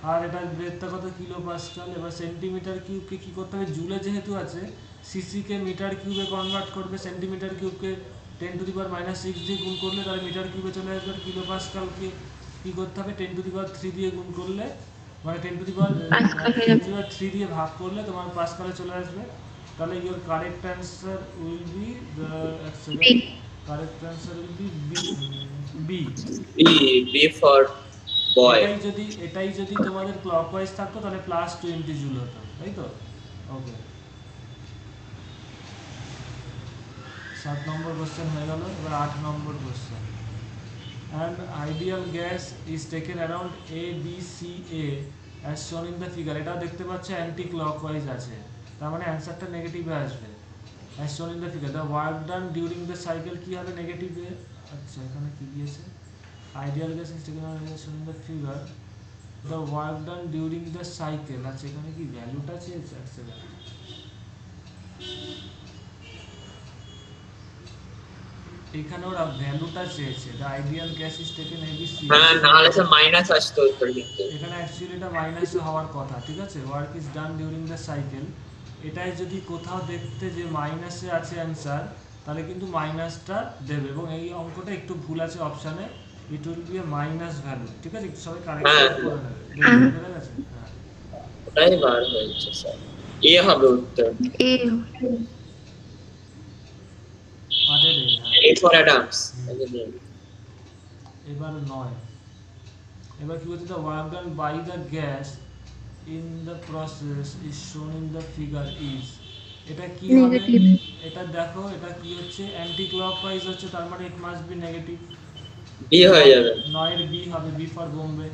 আর এটার ব্রেথটা কত? Kilo Pascal. এবার সেন্টিমিটার কিউবকে কি করতে হবে? জুলে যেহেতু আছে, সিসিকে মিটার কিউবে কনভার্ট করবে, সেন্টিমিটার কিউবকে 10⁻⁻6 দিয়ে গুণ করলে তাহলে মিটার কিউবে চলে আসবে। আর কিলো পাস্কালকে কী করতে হবে? 10⁻³ দিয়ে গুণ করলে, মানে 10⁻³ দিয়ে ভাগ করলে তোমার পাস্কালে চলে আসবে। তাহলে your correct answer will be the correct answer will be B. B for boy. এটাই যদি তোমাদের ক্লকওয়াইজ থাকতো তাহলে +20 জুল হতো, তাই তো? ওকে, 7 নম্বর কোশ্চেন হয়ে গেল। এবার 8 নম্বর question. An ideal gas is taken around A, B, C, A as shown in the figure. এটা দেখতে পাচ্ছ অ্যান্টি ক্লকওয়াইজ আছে, তার মানে অ্যান্সারটা নেগেটিভে আসবে। as shown in the figure, the work done during the cycle কি হবে নেগেটিভে। আচ্ছা এখানে কি দিয়েছে, ideal gas is taken around as shown in the figure, the work done during the cycle। আচ্ছা এখানে কি ভ্যালুটা চেয়েছে, এক সেকেন্ড। এখানে ওরা ভ্যালুটা চেয়েছে, the ideal gas is taken ABC। হ্যাঁ, নাহলে স্যার মাইনাস আসতো উত্তর কিন্তু। এখানে অ্যাকচুয়ালি এটা মাইনাসে হওয়ার কথা, ঠিক আছে, work is done during the cycle. এটাই যদি কোথাও দেখতে যে মাইনাসে আছে অ্যান্সার, তাহলে কিন্তু মাইনাসটা দেবে, এবং এই অঙ্কটা একটু ভুল আছে অপশানে, ইট will B A minus value, ঠিক আছে, একটু সবাই কারেকশন করে নেবে। বুঝে গেছে? হ্যাঁ, ওটাই বার হয়েছে স্যার, এ হবে উত্তর। এ পাটের এ, হ্যাঁ। A for Adams. এবার 9, এবার কি বলছে, the work done by the gas in the process is shown in the figure is. এটা কি হবে, নেগেটিভ। এটা দেখো, এটা কি হচ্ছে অ্যান্টি ক্লকওয়াইজ হচ্ছে, তার মানে it must be negative. B হয়ে যাবে। 9 এর বি হবে, বি ফর বোম্বে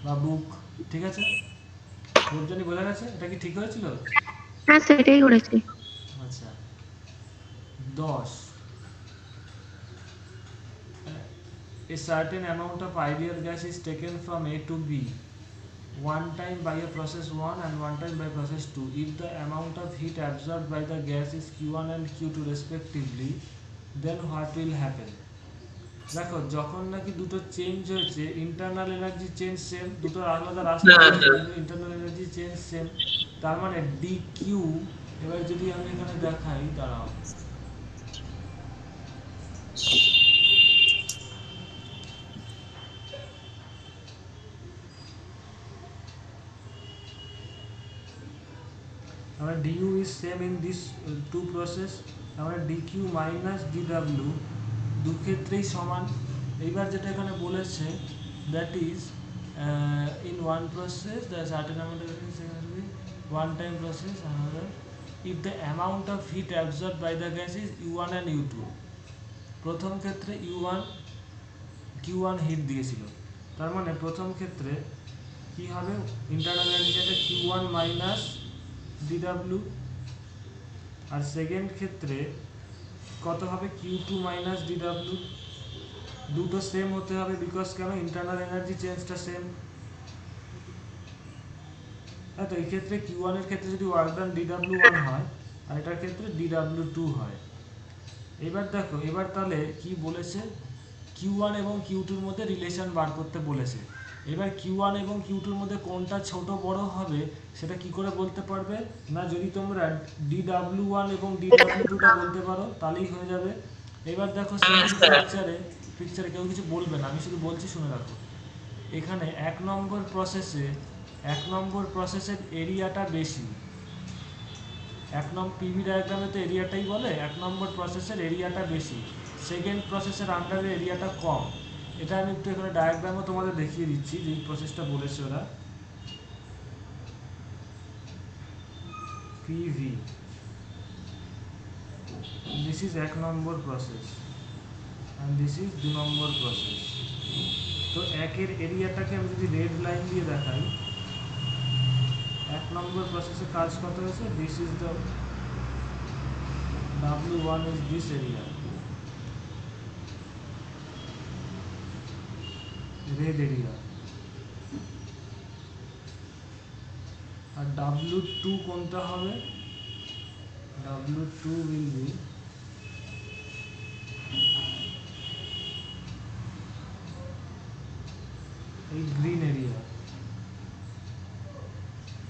বা বুক, ঠিক আছে। রূপজানি বোঝা গেছে, এটা কি ঠিক হয়েছিল? হ্যাঁ সেটাই করেছি। আচ্ছা 10, a certain amount of ideal gas is taken from A to B one time by a process 1 and one time by process 2. If the amount of heat absorbed by the gas is Q1 and Q2 respectively, then what will happen? দেখো যখন নাকি দুটো change হয়েছে, internal energy change same, দুটো আলাদা রাস্তা, internal energy change same, তার মানে ডি কিউ। এবার যদি আমি এখানে দেখাই, দাঁড়াও, আমরা du is same in this two process, আমরা dq minus dw দু ক্ষেত্রেই সমান। এইবার যেটা এখানে বলেছে, that is in one process the certain amount of one time process another, if the amount of heat absorbed by the gas is u1 and u2। প্রথম ক্ষেত্রে u1 q1 হিট দিয়েছিল, তার মানে প্রথম ক্ষেত্রে কি হবে, ইন্টারনাল এনার্জিটা q1 মাইনাস dw, আর সেকেন্ড ক্ষেত্রে কত হবে, q2 মাইনাস dw। দুটো সেম হতে হবে, বিকজ কেন, ইন্টারনাল এনার্জি চেঞ্জটা সেম। হ্যাঁ, তো এই ক্ষেত্রে q1 এর ক্ষেত্রে যদি ওয়ার্ক ডান dw1 হয়, আর এটার ক্ষেত্রে dw2 হয়। এবার দেখো, এবার তাহলে কি বলেছে, q1 এবং q2 এর মধ্যে রিলেশন বার করতে বলেছে। এবার q1 এবং q2 এর মধ্যে কোনটা ছোট বড় হবে সেটা কি করে বলতে পারবে না, যদি তোমরা dw1 এবং dw2টা বলতে পারো তাহলেই হয়ে যাবে। এবার দেখো পিকচারে কেউ কিছু বলবে না, আমি শুধু বলছি, শুনে রাখো। এখানে এক নম্বর প্রসেসের এরিয়াটা বেশি, পিভি ডায়াগ্রামে তো এরিয়াটাই বলে, এক নম্বর প্রসেসের এরিয়াটা বেশি, সেকেন্ড প্রসেসের আন্ডারে এরিয়াটা কম। এটা আমি একটু এখানে ডায়াগ্রামও তোমাদের দেখিয়ে দিচ্ছি, যে প্রসেসটা বলেছে ওরা। পিভি, দিস ইজ এক নম্বর প্রসেস অ্যান্ড দিস ইজ 2 নম্বর প্রসেস। তো একের এরিয়াটাকে আমি যদি রেড লাইন দিয়ে দেখাই, এক নম্বর প্রসেসে কাজ কত হয়েছে, this is the W1 is this area, red area, আর W2 কোনটা হবে, W2 will be এই গ্রিন এরিয়া,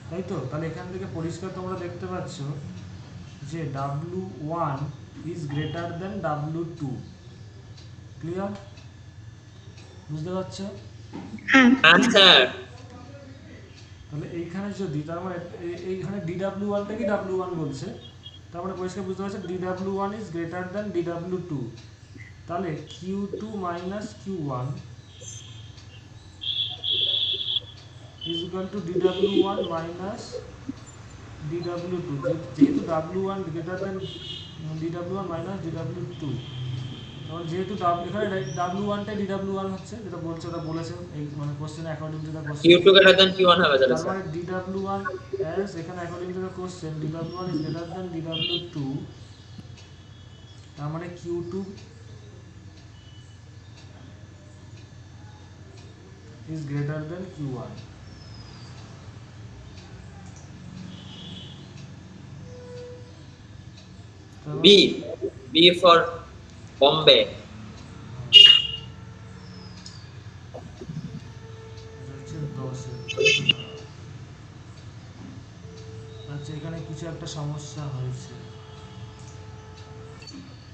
তাই তো। তাহলে এখান থেকে পরিষ্কার তোমরা দেখতে পাচ্ছ যে W1 is greater than W2, clear, বুঝতে পারছো? হ্যাঁ স্যার। তাহলে এইখানে যদি, তার মানে এইখানে dw1টা কি w1 বলছে, তার মানে পরিষ্কার বুঝতে পারছো dw1 is greater than dw2, তাহলে q2 minus q1 is equal to dw1 minus dw2। যেহেতু w1 greater than dw1 minus dw2, তখন যেহেতু এখানে w1টাই dw1 হচ্ছে, যেটা বলছে ওটা বলেছে এই মানে question according to the question, q2 greater than q1 হবে তাহলে তার স্যার। মানে dw1 as এখানে according to the question dw1 is greater than dw2, তার মানে q2 is greater than q1। b b for bombay। হচ্ছে 10 আচ্ছা এখানে কিছু একটা সমস্যা হয়েছে,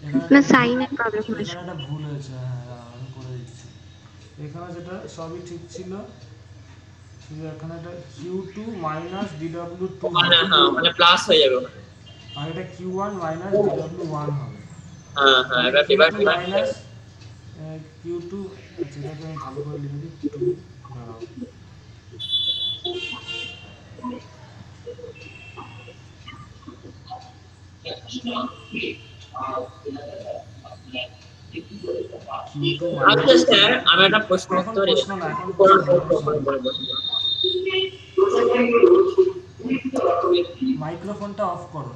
এখানে না একটা সাইনের প্রবলেম হয়েছে। এখানে একটা ভুল হয়েছে, হ্যাঁ আমি করে দিচ্ছি। এখানে যেটা সবই ঠিক ছিল, শুধু এখানে একটা q2 মাইনাস dw2 মানে হবে, হ্যাঁ মানে প্লাস হয়ে যাবে ওখানে। আর এটা q1 মাইনাস dw1 হবে। হ্যাঁ হ্যাঁ, তাহলে এবার q2 ডিভাইড মাইনাস q2, আচ্ছা এটাকে আমি ভালো করে লিখে দিই 2, দাঁড়াও q2 আচ্ছা মাইনাস, স্যার আমি একটা প্রশ্ন এখন করতে পারি? প্রশ্ন না, এখন প্রশ্ন না, এখন শোনো। মাইক্রোফোনটা অফ করো।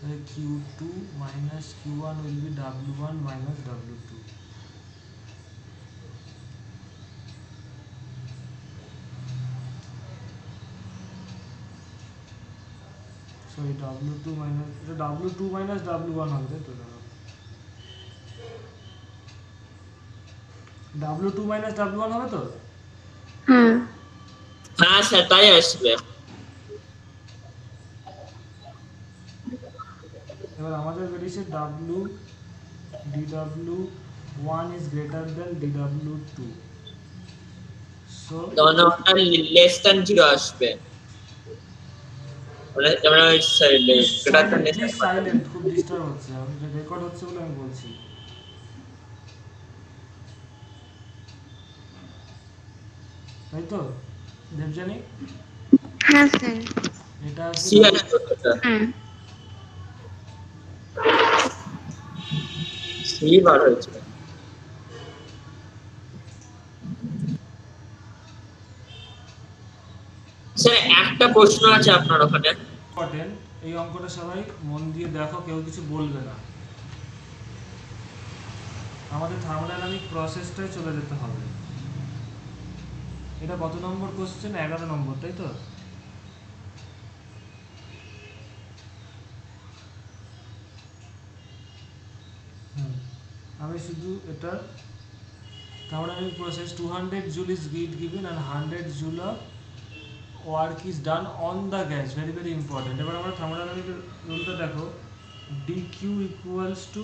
তাহলে q2 minus q1 will be w1 minus w2, sorry w2 minus, এটা w2 minus w1 হবে, তাই তো? w2 minus w1 হবে তো? হ্যাঁ হ্যাঁ স্যার তাই আসবে। এবার আমাদের বেরিয়েছে w dw1 is greater than dw2, so তখন ওটা লেস দ্যান 0 আসবে, মানে যেমন greater than less please silent, খুব ডিস্টার্ব হচ্ছে, রেকর্ড হচ্ছে বলে আমি বলছি, তাই তো দেবজানি? হ্যাঁ স্যার। এটা সি আসবে আসবে ওটা, হ্যাঁ সি বার হয়েছে। স্যার একটা প্রশ্ন আছে আপনার ওখানে। ইম্পর্টেন্ট, এই অঙ্কটা সবাই মন দিয়ে দেখো, কেউ কিছু বলবে না, আমাদের থার্মোডাইনামিক প্রসেসটাই চলে যেতে হবে। এটা কত নম্বর কোশ্চেন? 11 নম্বর, তাই তো? আমি শুধু এটা thermodynamic process 200 joule is heat given and 100 joule of work is done on the gas, very very important। এবার আমরা থার্মোডাইনামিক রুলটা দেখো, dq equals to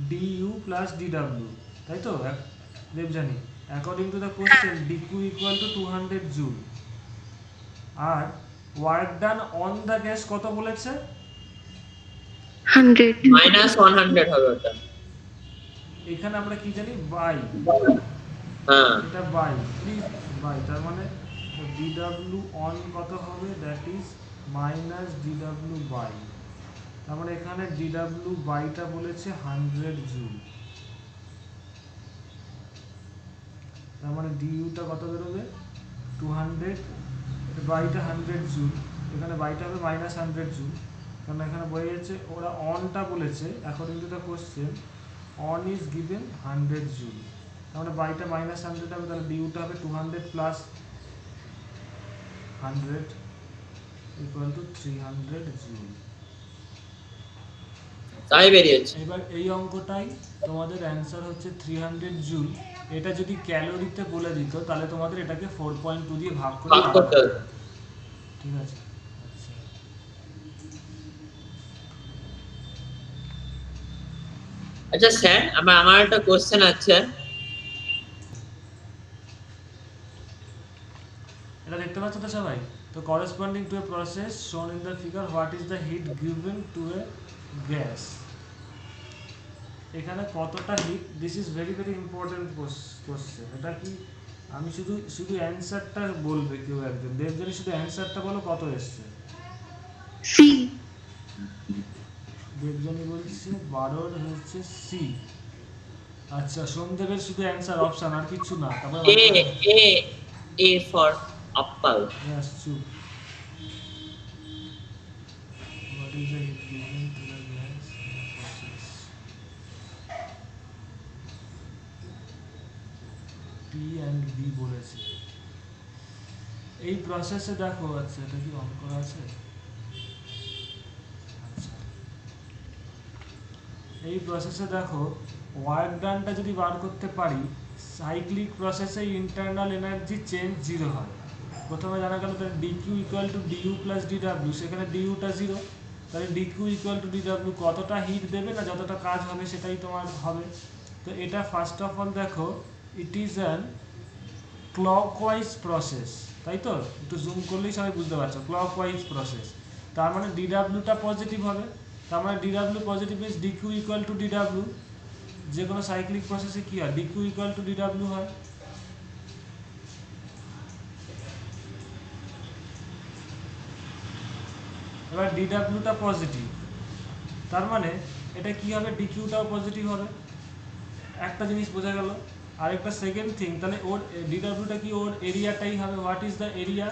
du plus dw, তাই তো Debjani? According to the question dq equal to 200 joule, আর work done on the gas কত বলেছে? 100। -100 হবে ওটা। এখানে আমরা কি জানি? বাই, হ্যাঁ এটা বাই, প্লিজ বাই, তার মানে dw অন কত হবে? That is minus dw by, তার মানে এখানে dw বাইটা বলেছে 100 জুল, তার মানে duটা কত বেরোবে? 200, বাইটা 100 জুল, এখানে বাইটা হবে মাইনাস 100 জুল, কারণ এখানে বলে যাচ্ছে ওরা অনটা বলেছে according to the question on is given 100 joule, তার মানে বাইটা মাইনাস 100 হবে, তাহলে ডিউটা হবে 200 প্লাস 100 ইকুয়াল টু 300 জুল। তাই বেরিয়েছে। এবার এই অঙ্কটাই তোমাদের অ্যান্সার হচ্ছে 300 জুল। এটা যদি ক্যালোরিতে বলে দিত তাহলে তোমাদের এটাকে 4.2 দিয়ে ভাগ করে ভাগ করতে হবে। ঠিক আছে। আচ্ছা আচ্ছা স্যার আমার একটা কোশ্চেন আছে। এটা দেখতে পাচ্ছ তো সবাই? তো corresponding to a process shown in the figure, what is the heat given to a gas? এখানে কতটা heat, this is very very important question. এটা কি আমি শুধু শুধু অ্যান্সারটা বলবে কেউ একজন, দেবজানি শুধু অ্যান্সারটা বলো কত এসছে। সি। দেবজানি বলছে 12 হচ্ছে সি। আচ্ছা, সোমদেবের শুধু অ্যান্সার অপশন আর কিছু না, তারপর A A A for apple. Yes, true. What is the heat given to the gas in the process? P and B বলেছে। এই প্রসেসে দেখো, আচ্ছা এটা কি অন করা আছে? আচ্ছা, এই প্রসেসে দেখো ওয়ার্ক ডানটা যদি বার করতে পারি, সাইক্লিক প্রসেসে ইন্টারনাল এনার্জি চেঞ্জ 0 হয়। প্রথমে জানা গেল তাহলে DQ equal to dU plus DW, সেখানে ডিইউটা 0, তাহলে ডিকিউ ইকুয়াল টু ডিডাব্লিউ কতটা হিট দেবে না যতটা কাজ হবে সেটাই তোমার হবে। তো এটা ফার্স্ট অফ অল দেখো, ইট ইজ অ্যান ক্লকওয়াইজ প্রসেস, তাই তো? একটু জুম করলেই সবাই বুঝতে পারছো, ক্লকওয়াইজ প্রসেস। তার মানে ডিডাব্লিউটা পজিটিভ হবে, তার মানে DW positive means DQ equal two DW. যে কোনো সাইক্লিক প্রসেসে কী হয়, ডিকিউ ইকুয়াল টু ডিডাব্লিউ হয়। এবার ডিডাব্লিউটা পজিটিভ, তার মানে এটা কি হবে, ডিকিউটাও পজিটিভ হবে। একটা জিনিস বোঝা গেল। আরেকটা সেকেন্ড থিং, তাহলে ওর ডিডাব্লিউটা কি, ওর এরিয়াটাই হবে। What is the area?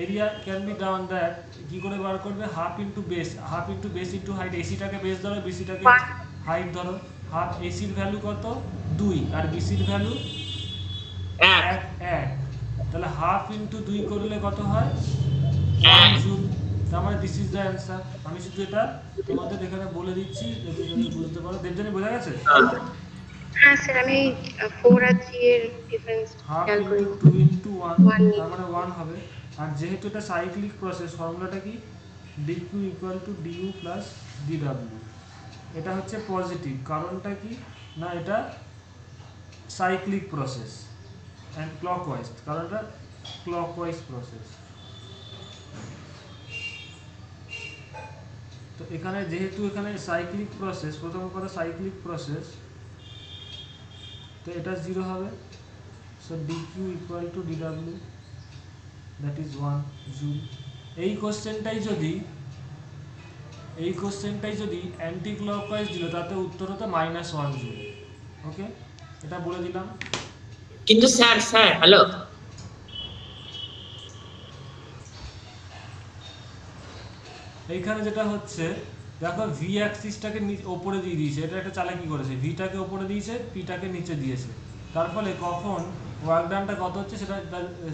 Area can be down that, কী করে বার করবে, half into base, half into base into height. এসিটাকে বেস ধরো, বিসিটাকে হাইট ধরো। হাফ এসির ভ্যালু কত, 2, আর বিসির ভ্যালু 1। তাহলে হাফ ইন্টু 2 করলে কত হয়, 1 জুল। তার মানে দিস ইজ দ্য অ্যান্সার। আমি শুধু এটা তোমাদের এখানে বলে দিচ্ছি যাতে তুমি বুঝতে পারো। দেবজানি বোঝা গেছে? হ্যাঁ স্যার, আমি 4 আর 3 এর ডিফারেন্স হাফ খেয়াল করি। ইন্টু 2 ইন্টু 1, 1 তার মানে 1 হবে। আর যেহেতু এটা সাইক্লিক প্রসেস, ফর্মুলাটা কি, DQ equal to dU plus DW. এটা হচ্ছে পজিটিভ, কারণটা কি না, এটা সাইক্লিক প্রসেস অ্যান্ড ক্লকওয়াইজ, কারণটা ক্লকওয়াইজ প্রসেস। তো এখানে যেহেতু এখানে সাইক্লিক প্রসেস, প্রথম কথা সাইক্লিক প্রসেস, তো এটা 0 হবে। So DQ equal two DW, that is 1 joule. এই কোশ্চেনটাই যদি অ্যান্টি ক্লকওয়াইজ দিল, তাতে উত্তর হতো -1 জুল। ওকে, এটা বলে দিলাম। কিন্তু স্যার হ্যালো, এইখানে যেটা হচ্ছে দেখো, ভি অ্যাক্সিসটাকে ওপরে দিয়ে দিয়েছে, এটা একটা চালাকি করেছে, ভিটাকে ওপরে দিয়েছে, পিটাকে নিচে দিয়েছে। তার ফলে কখন ওয়ার্ক ডানটা কত হচ্ছে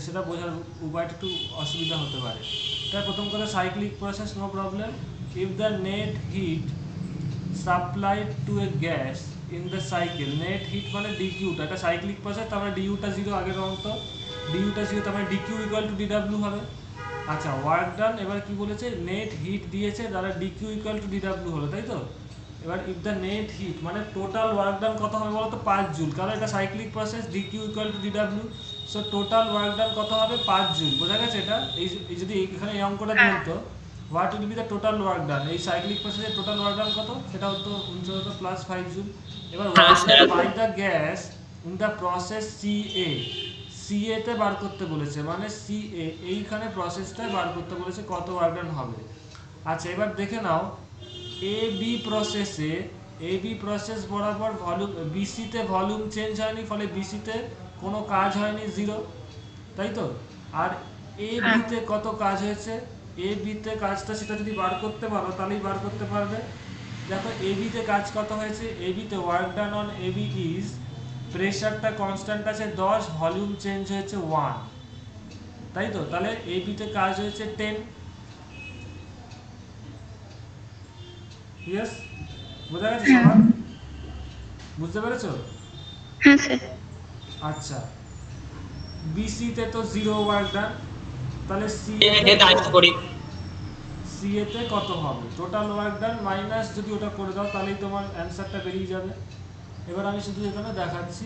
সেটা বোঝার উপায়টা একটু অসুবিধা হতে পারে। তাই প্রথম কথা, cyclic process no problem. If the net heat supplied to a gas in the cycle, net heat মানে ডিকিউটা, এটা সাইক্লিক প্রসেস, তার মানে ডিইউটা 0, আগের অঙ্ক ডিইউটা 0, তার মানে ডিকিউ ইকুয়াল টু ডিডাব্লিউ হবে। আচ্ছা, ওয়ার্ক ডান এবার কি বলেছে, নেট হিট দিয়েছে, তারা ডিকিউ ইকুয়াল টু ডিডাব্লিউ হলো, তাই তো? এবার ইফ দ্য নেট হিট মানে টোটাল ওয়ার্ক ডান কত হবে বলো তো, 5 জুল, কারণ এটা cyclic process, DQ equal two DW. So total work done কত হবে, 5 জুল। বোঝা গেছে? এটা এই যদি এখানে এই অঙ্কটা বলতো, what will be the total work done, এই সাইক্লিক প্রসেসের টোটাল ওয়ার্ক ডান কত, সেটা হতো +5 জুল। এবার work done by the gas in the process CA তে বার করতে বলেছে, মানে সিএ এইখানে প্রসেসটাই বার করতে বলেছে কত ওয়ার্ক ডান হবে। আচ্ছা, এবার দেখে নাও, এবি প্রসেস বরাবর ভলিউম, বিসিতে ভলিউম চেঞ্জ হয়নি, ফলে বিসিতে কোনো কাজ হয়নি, 0, তাই তো? আর এবিতে কত কাজ হয়েছে, এবিতে কাজটা সেটা যদি বার করতে পারো তাহলেই বার করতে পারবে। দেখো এবিতে কাজ কত হয়েছে, এবিতে work done on AB is, প্রেশারটা কনস্ট্যান্ট আছে 10, ভলিউম চেঞ্জ হয়েছে 1, তাই তো? তাহলে এবিতে কাজ হয়েছে 10। ইয়েস, বোঝা গেছে সবার? বুঝতে পেরেছো? হ্যাঁ স্যার। আচ্ছা, বিসিতে তো 0 ওয়ার্ক ডান, তাহলে সিএতে কত হবে, টোটাল ওয়ার্ক ডান মাইনাস, যদি ওটা করে দাও তাহলেই তোমার অ্যান্সারটা বেরিয়ে যাবে। এবার আমি শুধু এখানে দেখাচ্ছি,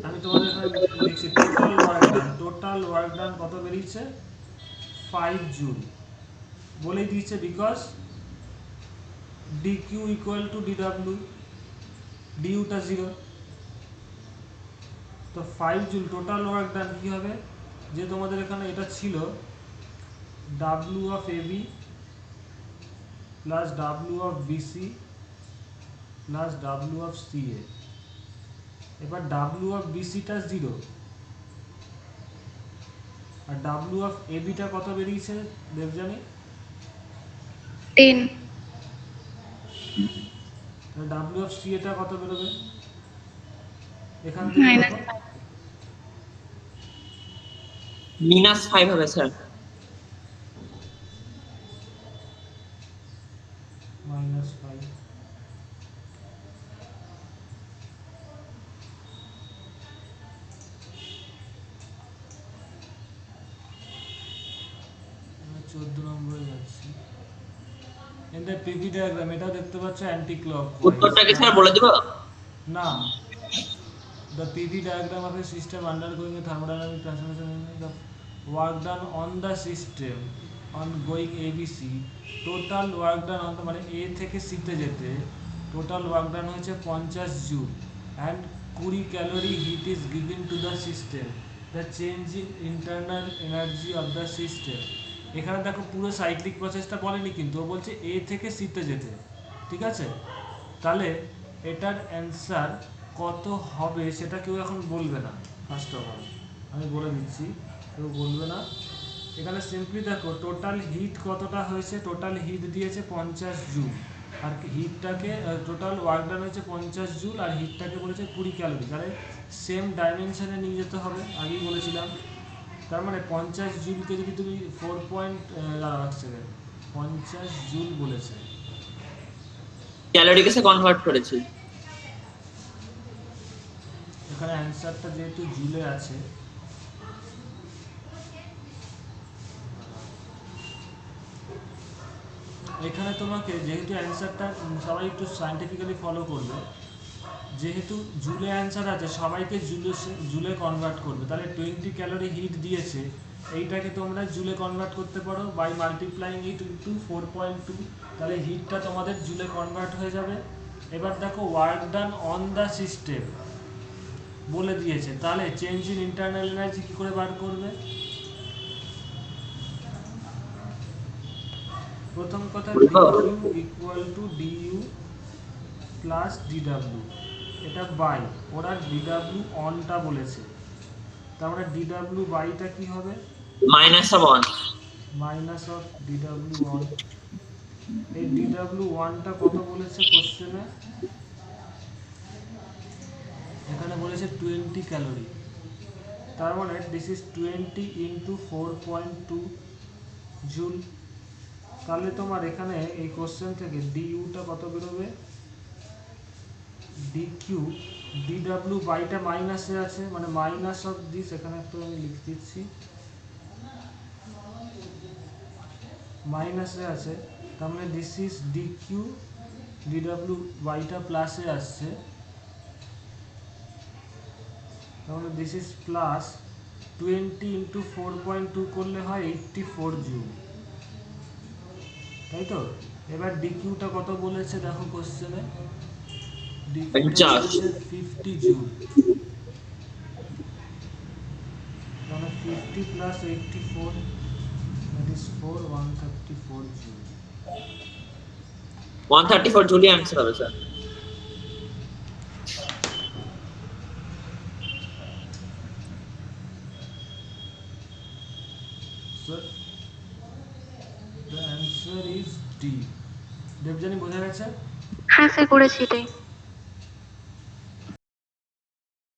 আমি তোমাদের এখানে লিখছি টোটাল ওয়ার্ক ডান কত বেরিয়েছে, 5 জুল। বলেই দিয়েছে because dq equal two dw, duটা 0। তো 5 জুল টোটাল ওয়ার্ক ডান কি হবে, যে তোমাদের এখানে এটা ছিল w of ab plus w of bc plus w of ca। এবার w অফ bcটা 0 আর w অফ abটা কত বেরিয়েছে দেবজানি? 10। w অফ ca টা কত বেরোবে এখান থেকে দেখো? -5 হবে স্যার। -5। আমি 14 নম্বরে যাচ্ছি। in the pv diagram এটা দেখতে পাচ্ছ অ্যান্টি ক্লকওয়াইজ। উত্তরটা কি স্যার বলে দিব? না, the pv diagram of a system undergoing a thermodynamic transformation the work done on the system on going abc total work done on the মানে a থেকে c তে যেতে total work done হচ্ছে 50 joule and 20 calorie heat is given to the system, the change in internal energy of the system। এখানে দেখো পুরো cyclic প্রসেসটা বলেনি কিন্তু ও বলছে a থেকে c তে যেতে, ঠিক আছে? তাহলে এটার অ্যান্সার কত হবে সেটা কেউ এখন বলবে না। ফার্স্ট অফ অল আমি বলে দিচ্ছি, কেউ বলবে না। এখানে সিম্পলি দেখো টোটাল হিট কতটা হয়েছে, টোটাল হিট দিয়েছে 50 জুল আর হিটটাকে টোটাল ওয়ার্ক ডান হয়েছে 50 জুল আর হিটটাকে বলেছে 20 ক্যালোরি। তাহলে সেম ডাইমেনশনে নিয়ে যেতে হবে, আগেই বলেছিলাম। তার মানে 50 জুলকে যদি তুমি 50 জুল বলেছে, ক্যালোরি কেসে কনভার্ট করেছি। এখানে অ্যান্সারটা যেহেতু জুলে আছে, এখানে তোমাকে যেহেতু অ্যান্সারটা সবাই একটু সায়েন্টিফিক্যালি ফলো করবে, যেহেতু জুলে অ্যান্সার আছে সবাইকে জুলে কনভার্ট করবে। তাহলে 20 ক্যালোরি হিট দিয়েছে, এইটাকে তোমরা জুলে কনভার্ট করতে পারো বাই মাল্টিপ্লাইং ইট ইন্টু 4.2, তাহলে হিটটা তোমাদের জুলে কনভার্ট হয়ে যাবে। এবার দেখো work done on the system বলে দিয়েছে, তাহলে চেঞ্জ ইন ইন্টারনাল এনার্জি কী করে বার করবে? প্রথম কথা dq equal to du plus dw, এটা বাই ওরা dw অনটা বলেছে, তার মানে dw বাইটা কি হবে? -1। Minus of dw on. এই dw ওয়ানটা কত বলেছে কোশ্চেনে? এখানে বলেছে 20 ক্যালোরি, তার মানে দিস ইজ 20 ইন্টু 4.2 জুল। তাহলে তোমার এখানে এই কোশ্চেন থেকে ডিউটা কত বেরোবে? ডিকিউ ডিডাব্লিউ বাইটা মাইনাসে আছে, মানে মাইনাস অফ দিস, এখানে একটু আমি লিখে দিচ্ছি, মাইনাসে আছে, তার মানে দিস ইজ ডিকিউ ডিডাব্লিউ বাইটা প্লাসে আসছে, তাহলে দিস ইজ প্লাস 20 ইন্টু 4.2 করলে হয় 84 জুল, তাই তো? এবার ডিকিউটা কত বলেছে দেখো কোশ্চেনে, ডিকিউটা বলেছে 50 জুল, তাহলে 50 প্লাস 84 that is 134 জুল। 134 জুলই आंसर হবে sir. So the answer is D। Debjani বোঝা গেছে? হ্যাঁ স্যার, করেছি এটাই।